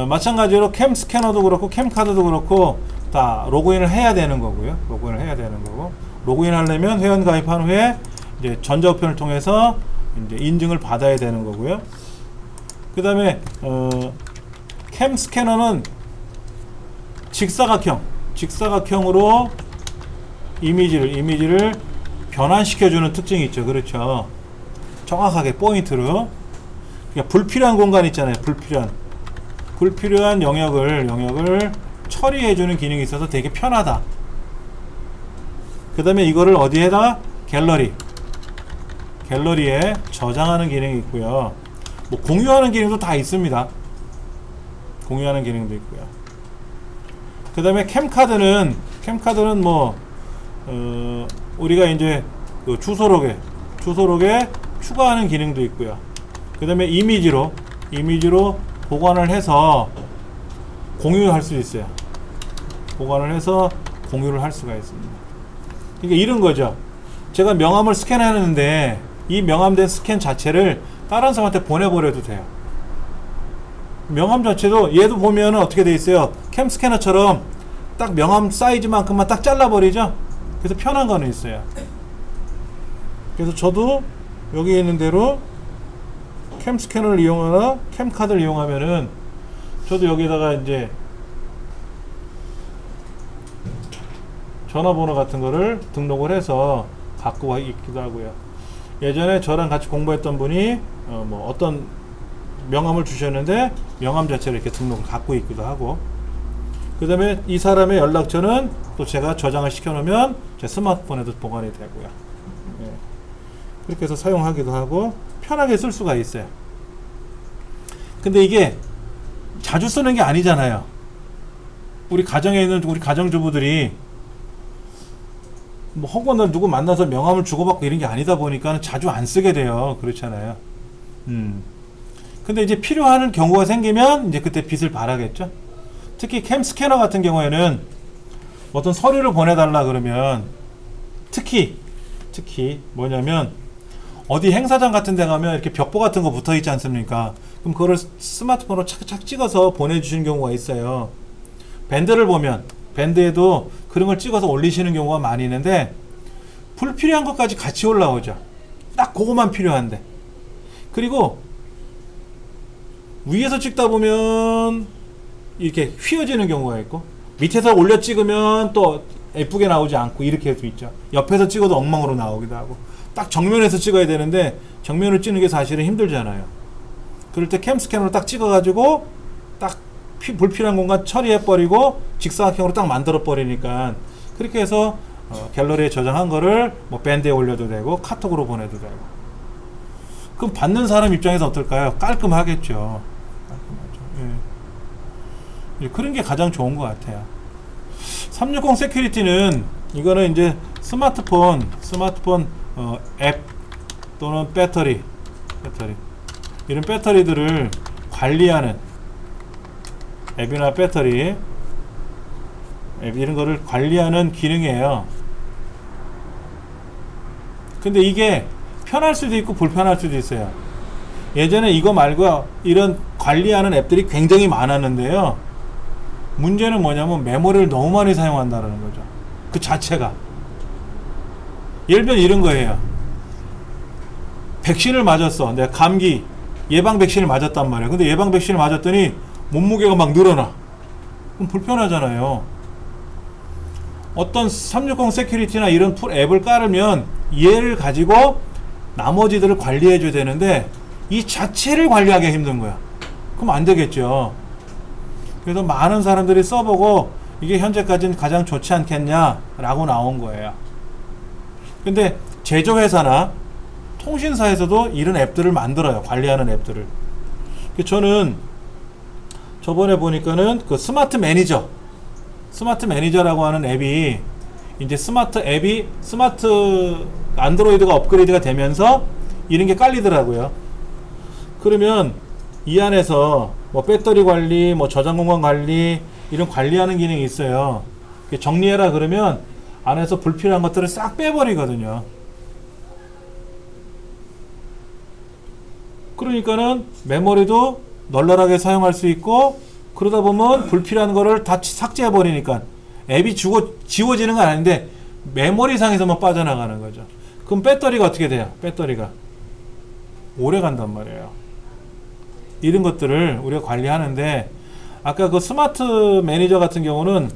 마찬가지로 캠 스캐너도 그렇고 캠 카드도 그렇고 다 로그인을 해야 되는 거고요. 로그인을 해야 되는 거고, 로그인 하려면 회원 가입한 후에 이제 전자우편을 통해서 이제 인증을 받아야 되는 거고요. 그 다음에 캠 스캐너는 직사각형으로 이미지를 변환시켜주는 특징이 있죠. 그렇죠. 정확하게 포인트로. 그러니까 불필요한 공간 있잖아요. 불필요한 영역을 처리해주는 기능이 있어서 되게 편하다. 그 다음에 이거를 어디에다? 갤러리에 저장하는 기능이 있고요. 뭐 공유하는 기능도 다 있습니다. 공유하는 기능도 있고요. 그 다음에 캠카드는 뭐 우리가 이제 그 주소록에 추가하는 기능도 있고요. 그 다음에 이미지로 보관을 해서 공유할 수 있어요. 보관을 해서 공유를 할 수가 있습니다. 그러니까 이런 거죠. 제가 명함을 스캔하는데 이 명함된 스캔 자체를 다른 사람한테 보내버려도 돼요. 명함 자체도 얘도 보면은 어떻게 돼 있어요? 캠 스캐너처럼 딱 명함 사이즈만큼만 딱 잘라버리죠. 그래서 편한 거는 있어요. 그래서 저도 여기 있는 대로 캠 스캐너를 이용하나 캠 카드를 이용하면은 저도 여기다가 이제 전화번호 같은 거를 등록을 해서 갖고 있기도 하고요. 예전에 저랑 같이 공부했던 분이 뭐 어떤 명함을 주셨는데 명함 자체를 이렇게 등록을 갖고 있기도 하고, 그 다음에 이 사람의 연락처는 또 제가 저장을 시켜 놓으면 제 스마트폰에도 보관이 되고요. 그렇게 해서 사용하기도 하고 편하게 쓸 수가 있어요. 근데 이게 자주 쓰는 게 아니잖아요. 우리 가정에 있는 우리 가정주부들이 뭐 혹은 누구 만나서 명함을 주고받고 이런 게 아니다 보니까 자주 안 쓰게 돼요. 그렇잖아요. 근데 이제 필요한 경우가 생기면 이제 그때 빛을 발하겠죠. 특히 캠 스캐너 같은 경우에는 어떤 서류를 보내달라 그러면 특히 뭐냐면 어디 행사장 같은 데 가면 이렇게 벽보 같은 거 붙어 있지 않습니까? 그럼 그거를 스마트폰으로 착착 찍어서 보내주시는 경우가 있어요. 밴드를 보면 밴드에도 그런 걸 찍어서 올리시는 경우가 많이 있는데 불필요한 것까지 같이 올라오죠. 딱 그거만 필요한데. 그리고 위에서 찍다 보면 이렇게 휘어지는 경우가 있고 밑에서 올려 찍으면 또 예쁘게 나오지 않고 이렇게 할 수 있죠. 옆에서 찍어도 엉망으로 나오기도 하고, 딱 정면에서 찍어야 되는데 정면을 찍는 게 사실은 힘들잖아요. 그럴 때 캠 스캐너로 딱 찍어가지고 딱 불필요한 공간 처리해버리고 직사각형으로 딱 만들어버리니까 그렇게 해서 갤러리에 저장한 거를 뭐 밴드에 올려도 되고 카톡으로 보내도 되고. 그럼 받는 사람 입장에서 어떨까요? 깔끔하겠죠. 깔끔하죠. 예. 그런 게 가장 좋은 것 같아요. 360 세큐리티는 이거는 이제 스마트폰 앱 또는 배터리 이런 배터리들을 관리하는 앱이나 배터리 앱 이런 거를 관리하는 기능이에요. 근데 이게 편할 수도 있고 불편할 수도 있어요. 예전에 이거 말고 이런 관리하는 앱들이 굉장히 많았는데요. 문제는 뭐냐면 메모리를 너무 많이 사용한다는 거죠. 그 자체가. 예를 들면 이런 거예요. 백신을 맞았어. 내가 감기 예방 백신을 맞았단 말이야. 근데 예방 백신을 맞았더니 몸무게가 막 늘어나. 그럼 불편하잖아요. 어떤 360 세큐리티나 이런 앱을 깔으면 얘를 가지고 나머지들을 관리해 줘야 되는데 이 자체를 관리하기가 힘든 거야. 그럼 안 되겠죠. 그래서 많은 사람들이 써보고 이게 현재까지는 가장 좋지 않겠냐 라고 나온 거예요. 근데 제조회사나 통신사에서도 이런 앱들을 만들어요. 관리하는 앱들을. 저는 저번에 보니까는 그 스마트 매니저라고 하는 앱이 이제 스마트 안드로이드가 업그레이드가 되면서 이런 게 깔리더라고요. 그러면 이 안에서 뭐 배터리 관리, 뭐 저장 공간 관리 이런 관리하는 기능이 있어요. 정리해라 그러면 안에서 불필요한 것들을 싹 빼버리거든요. 그러니까는 메모리도 널널하게 사용할 수 있고 그러다 보면 불필요한 거를 다 삭제해 버리니까 앱이 지워지는 건 아닌데 메모리상에서만 빠져나가는 거죠. 그럼 배터리가 어떻게 돼요? 배터리가 오래 간단 말이에요. 이런 것들을 우리가 관리하는데 아까 그 스마트 매니저 같은 경우는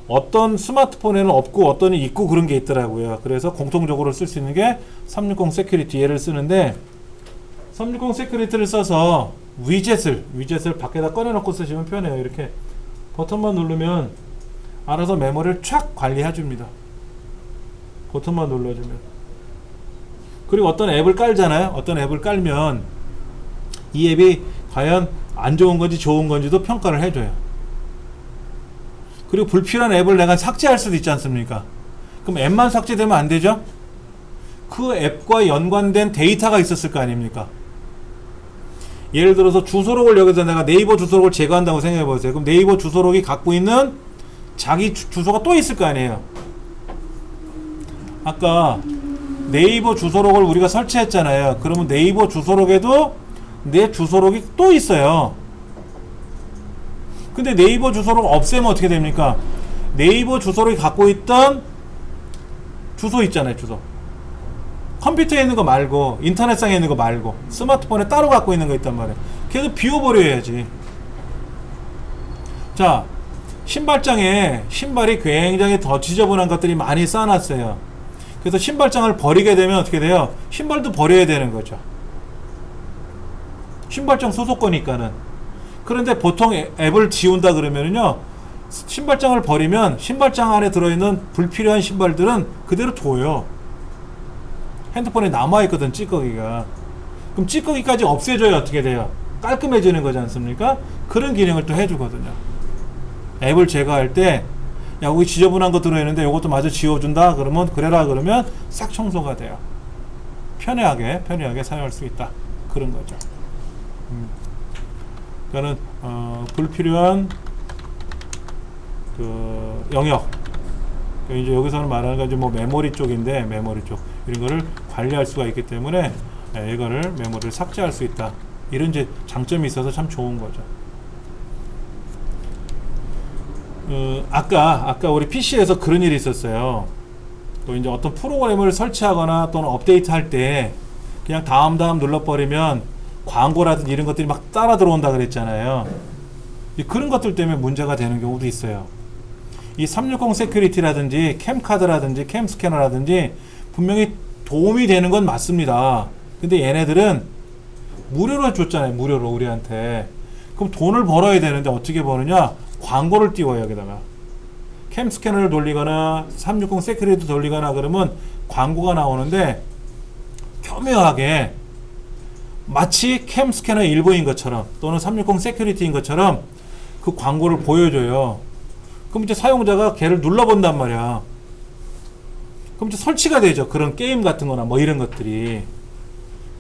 어떤 스마트폰에는 없고 어떤 있고 그런 게 있더라고요. 그래서 공통적으로 쓸 수 있는 게 360 세큐리티 얘를 쓰는데 360 세큐리티를 써서 위젯을 밖에다 꺼내놓고 쓰시면 편해요. 이렇게 버튼만 누르면 알아서 메모리를 촥 관리해 줍니다. 버튼만 눌러주면. 그리고 어떤 앱을 깔잖아요. 어떤 앱을 깔면 이 앱이 과연 안 좋은 건지 좋은 건지도 평가를 해줘요. 그리고 불필요한 앱을 내가 삭제할 수도 있지 않습니까? 그럼 앱만 삭제되면 안 되죠? 그 앱과 연관된 데이터가 있었을 거 아닙니까? 예를 들어서 주소록을 여기서 내가 네이버 주소록을 제거한다고 생각해 보세요. 그럼 네이버 주소록이 갖고 있는 자기 주소가 또 있을 거 아니에요. 아까 네이버 주소록을 우리가 설치했잖아요. 그러면 네이버 주소록에도 내 주소록이 또 있어요. 근데 네이버 주소록 없애면 어떻게 됩니까? 네이버 주소록이 갖고 있던 주소 있잖아요. 주소. 컴퓨터에 있는 거 말고 인터넷상에 있는 거 말고 스마트폰에 따로 갖고 있는 거 있단 말이에요. 걔도 비워버려야지. 자, 신발장에 신발이 굉장히 더 지저분한 것들이 많이 쌓아놨어요. 그래서 신발장을 버리게 되면 어떻게 돼요? 신발도 버려야 되는 거죠. 신발장 소속 거니까는. 그런데 보통 앱을 지운다 그러면은요, 신발장을 버리면 신발장 안에 들어있는 불필요한 신발들은 그대로 둬요. 핸드폰에 남아있거든, 찌꺼기가. 그럼 찌꺼기까지 없애줘야 어떻게 돼요? 깔끔해지는 거지 않습니까? 그런 기능을 또 해주거든요. 앱을 제거할 때, 야, 여기 지저분한 거 들어있는데 이것도 마저 지워준다? 그러면, 그래라 그러면 싹 청소가 돼요. 편리하게 사용할 수 있다. 그런 거죠. 그러니까는, 불필요한 그 영역. 이제 여기서는 말하는 건 이제 뭐 메모리 쪽인데, 메모리 쪽. 이런 거를 관리할 수가 있기 때문에, 이거를 메모리를 삭제할 수 있다. 이런 이제 장점이 있어서 참 좋은 거죠. 아까 우리 PC에서 그런 일이 있었어요. 또 이제 어떤 프로그램을 설치하거나 또는 업데이트 할 때 그냥 다음 눌러버리면 광고라든지 이런 것들이 막 따라 들어온다 그랬잖아요. 그런 것들 때문에 문제가 되는 경우도 있어요. 이 360 세큐리티라든지 캠카드라든지 캠스캐너라든지 분명히 도움이 되는 건 맞습니다. 근데 얘네들은 무료로 줬잖아요. 무료로 우리한테. 그럼 돈을 벌어야 되는데 어떻게 버느냐? 광고를 띄워요. 여기다가 캠스캐너를 돌리거나 360 세큐리티 돌리거나 그러면 광고가 나오는데 교묘하게 마치 캠스캐너의 일부인 것처럼 또는 360 세큐리티인 것처럼 그 광고를 보여줘요. 그럼 이제 사용자가 걔를 눌러본단 말이야. 그럼 이제 설치가 되죠. 그런 게임 같은 거나 뭐 이런 것들이.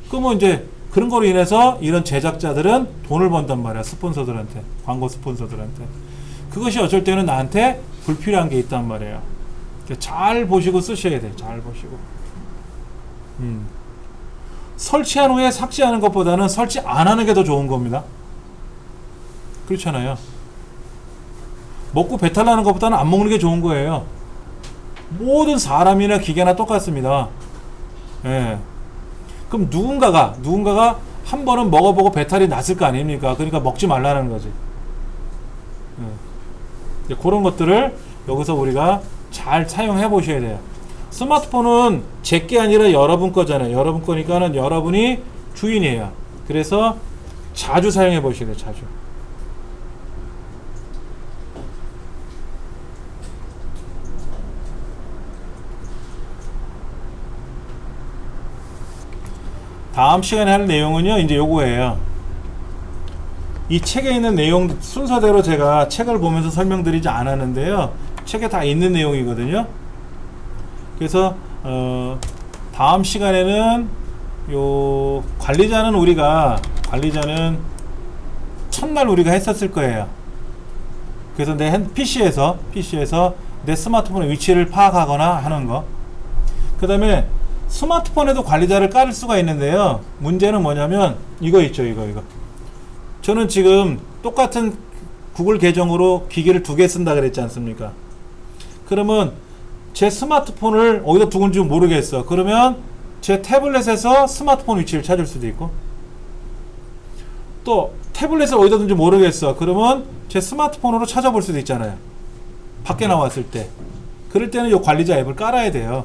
그러면 이제 그런 거로 인해서 이런 제작자들은 돈을 번단 말이야. 스폰서들한테, 광고 스폰서들한테. 그것이 어쩔 때는 나한테 불필요한 게 있단 말이에요. 잘 보시고 쓰셔야 돼. 잘 보시고. 설치한 후에 삭제하는 것보다는 설치 안 하는 게 더 좋은 겁니다. 그렇잖아요. 먹고 배탈 나는 것보다는 안 먹는 게 좋은 거예요. 모든 사람이나 기계나 똑같습니다. 예. 그럼 누군가가 한 번은 먹어보고 배탈이 났을 거 아닙니까? 그러니까 먹지 말라는 거지. 예. 그런 것들을 여기서 우리가 잘 사용해 보셔야 돼요. 스마트폰은 제 게 아니라 여러분 거잖아요. 여러분 거니까는 여러분이 주인이에요. 그래서 자주 사용해 보셔야 돼요. 자주. 다음 시간에 할 내용은요, 이제 요거예요. 이 책에 있는 내용 순서대로 제가 책을 보면서 설명드리지 않았는데요. 책에 다 있는 내용이거든요. 그래서 다음 시간에는 요 관리자는 첫날 우리가 했었을 거예요. 그래서 내 PC에서 내 스마트폰의 위치를 파악하거나 하는 거. 그 다음에 스마트폰에도 관리자를 깔을 수가 있는데요. 문제는 뭐냐면 이거 있죠. 이거. 저는 지금 똑같은 구글 계정으로 기기를 2개 쓴다 그랬지 않습니까? 그러면 제 스마트폰을 어디다 두는지 모르겠어. 그러면 제 태블릿에서 스마트폰 위치를 찾을 수도 있고, 또 태블릿을 어디다 둔지 모르겠어. 그러면 제 스마트폰으로 찾아볼 수도 있잖아요. 밖에 나왔을 때. 그럴 때는 이 관리자 앱을 깔아야 돼요.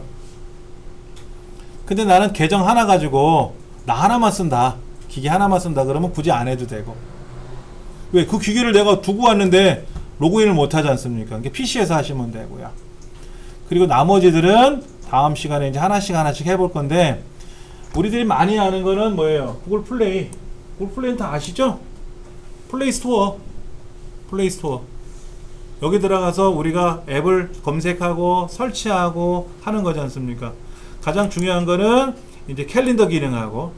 근데 나는 계정 하나 가지고 나 하나만 쓴다, 기기 하나만 쓴다 그러면 굳이 안 해도 되고. 왜? 그 기기를 내가 두고 왔는데 로그인을 못 하지 않습니까? 그러니까 PC에서 하시면 되고요. 그리고 나머지들은 다음 시간에 이제 하나씩 해볼 건데, 우리들이 많이 아는 거는 뭐예요? 구글 플레이는 다 아시죠? 플레이 스토어. 여기 들어가서 우리가 앱을 검색하고 설치하고 하는 거지 않습니까? 가장 중요한 거는 이제 캘린더 기능하고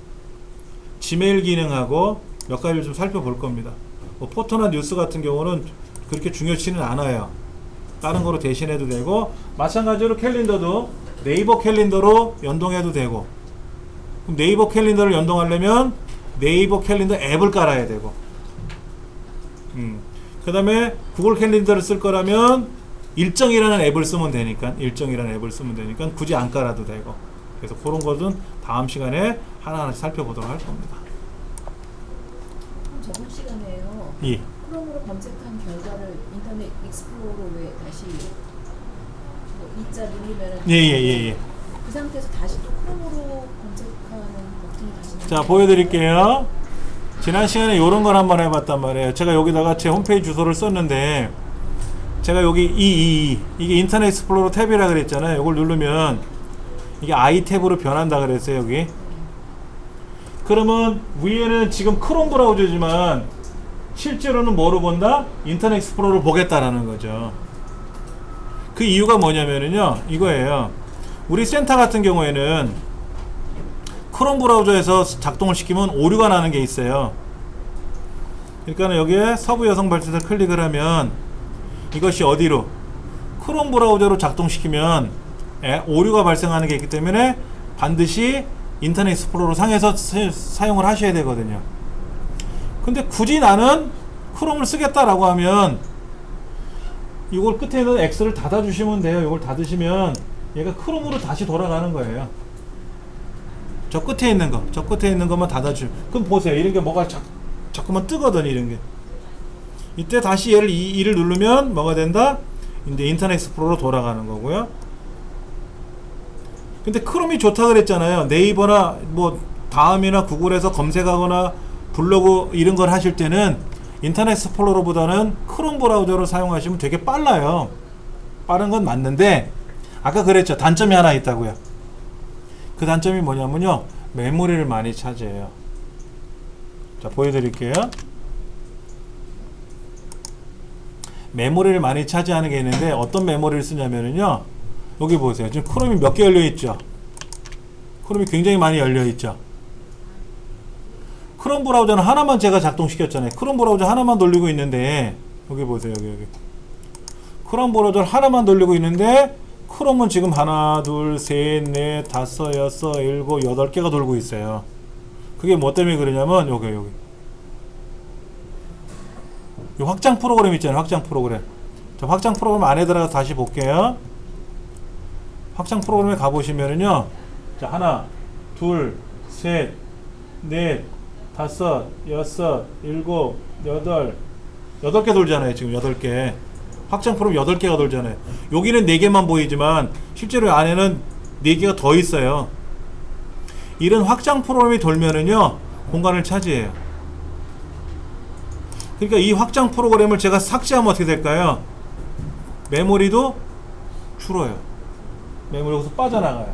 지메일 기능하고 몇 가지를 좀 살펴볼 겁니다. 뭐 포토나 뉴스 같은 경우는 그렇게 중요치는 않아요. 다른 거로 대신해도 되고, 마찬가지로 캘린더도 네이버 캘린더로 연동해도 되고. 그럼 네이버 캘린더를 연동하려면 네이버 캘린더 앱을 깔아야 되고, 그 다음에 구글 캘린더를 쓸 거라면 일정이라는 앱을 쓰면 되니까 굳이 안 깔아도 되고. 그래서 그런 것은 다음 시간에 하나하나씩 살펴보도록 할 겁니다. 그럼 저번 시간에요. 예. 크롬으로 검색한 결과를 인터넷 익스플로러로 왜 다시 뭐 이자 누르면은 예. 그 상태에서 다시 또 크롬으로 검색하는 버튼이 다시 자, 보여드릴게요. 지난 시간에 이런 걸 한번 해봤단 말이에요. 제가 여기다가 제 홈페이지 주소를 썼는데, 제가 여기 이게 인터넷 익스플로러 탭이라 그랬잖아요. 이걸 누르면 이게 I 탭으로 변한다 그랬어요. 여기. 그러면 위에는 지금 크롬 브라우저지만 실제로는 뭐로 본다? 인터넷 익스플로러를 보겠다라는 거죠. 그 이유가 뭐냐면은요, 이거예요. 우리 센터 같은 경우에는 크롬 브라우저에서 작동을 시키면 오류가 나는 게 있어요. 그러니까 여기에 서부 여성 발전을 클릭을 하면 이것이 어디로? 크롬 브라우저로 작동시키면 오류가 발생하는 게 있기 때문에 반드시 인터넷 익스플로러 상에서 사용을 하셔야 되거든요. 근데 굳이 나는 크롬을 쓰겠다라고 하면 이걸 끝에 있는 X를 닫아 주시면 돼요. 이걸 닫으시면 얘가 크롬으로 다시 돌아가는 거예요. 저 끝에 있는 것만 닫아주면. 그럼 보세요. 이런 게 뭐가 자꾸만 뜨거든, 이런 게. 이때 다시 얘를 이를 누르면 뭐가 된다? 이제 인터넷 익스플로러로 돌아가는 거고요. 근데 크롬이 좋다 그랬잖아요. 네이버나 뭐 다음이나 구글에서 검색하거나 블로그 이런 걸 하실 때는 인터넷 익스플로러보다는 크롬 브라우저로 사용하시면 되게 빨라요. 빠른 건 맞는데 아까 그랬죠. 단점이 하나 있다고요. 그 단점이 뭐냐면요, 메모리를 많이 차지해요. 자, 보여드릴게요. 메모리를 많이 차지하는 게 있는데 어떤 메모리를 쓰냐면요, 여기 보세요. 지금 크롬이 몇 개 열려 있죠. 크롬이 굉장히 많이 열려 있죠. 크롬 브라우저는 하나만 제가 작동시켰잖아요. 크롬 브라우저 하나만 돌리고 있는데 여기 보세요. 여기 크롬 브라우저 하나만 돌리고 있는데 크롬은 지금 하나, 둘, 셋, 넷, 다섯, 여섯, 일곱, 여덟 개가 돌고 있어요. 그게 뭐 때문에 그러냐면 여기 이 확장 프로그램 있잖아요. 확장 프로그램. 자, 확장 프로그램 안에 들어가서 다시 볼게요. 확장 프로그램에 가보시면은요. 자, 하나, 둘, 셋, 넷, 다섯, 여섯, 일곱, 여덟 개 돌잖아요. 지금 8개. 확장 프로그램 8개가 돌잖아요. 여기는 4개만 보이지만 실제로 안에는 4개가 더 있어요. 이런 확장 프로그램이 돌면은요, 공간을 차지해요. 그러니까 이 확장 프로그램을 제가 삭제하면 어떻게 될까요? 메모리도 줄어요. 메모리 여기서 빠져나가요.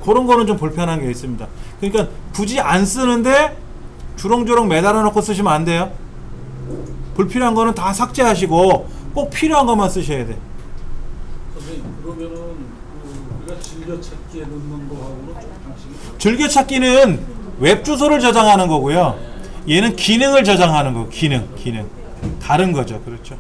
그런 거는 좀 불편한 게 있습니다. 그러니까 굳이 안 쓰는데 주렁주렁 매달아 놓고 쓰시면 안 돼요. 불필요한 거는 다 삭제하시고 꼭 필요한 것만 쓰셔야 돼. 선생님, 그러면은 우리가 즐겨찾기에 넣는 거하고는 좀 방식이 즐겨찾기는 웹 주소를 저장하는 거고요. 얘는 기능을 저장하는 거. 기능. 다른 거죠. 그렇죠.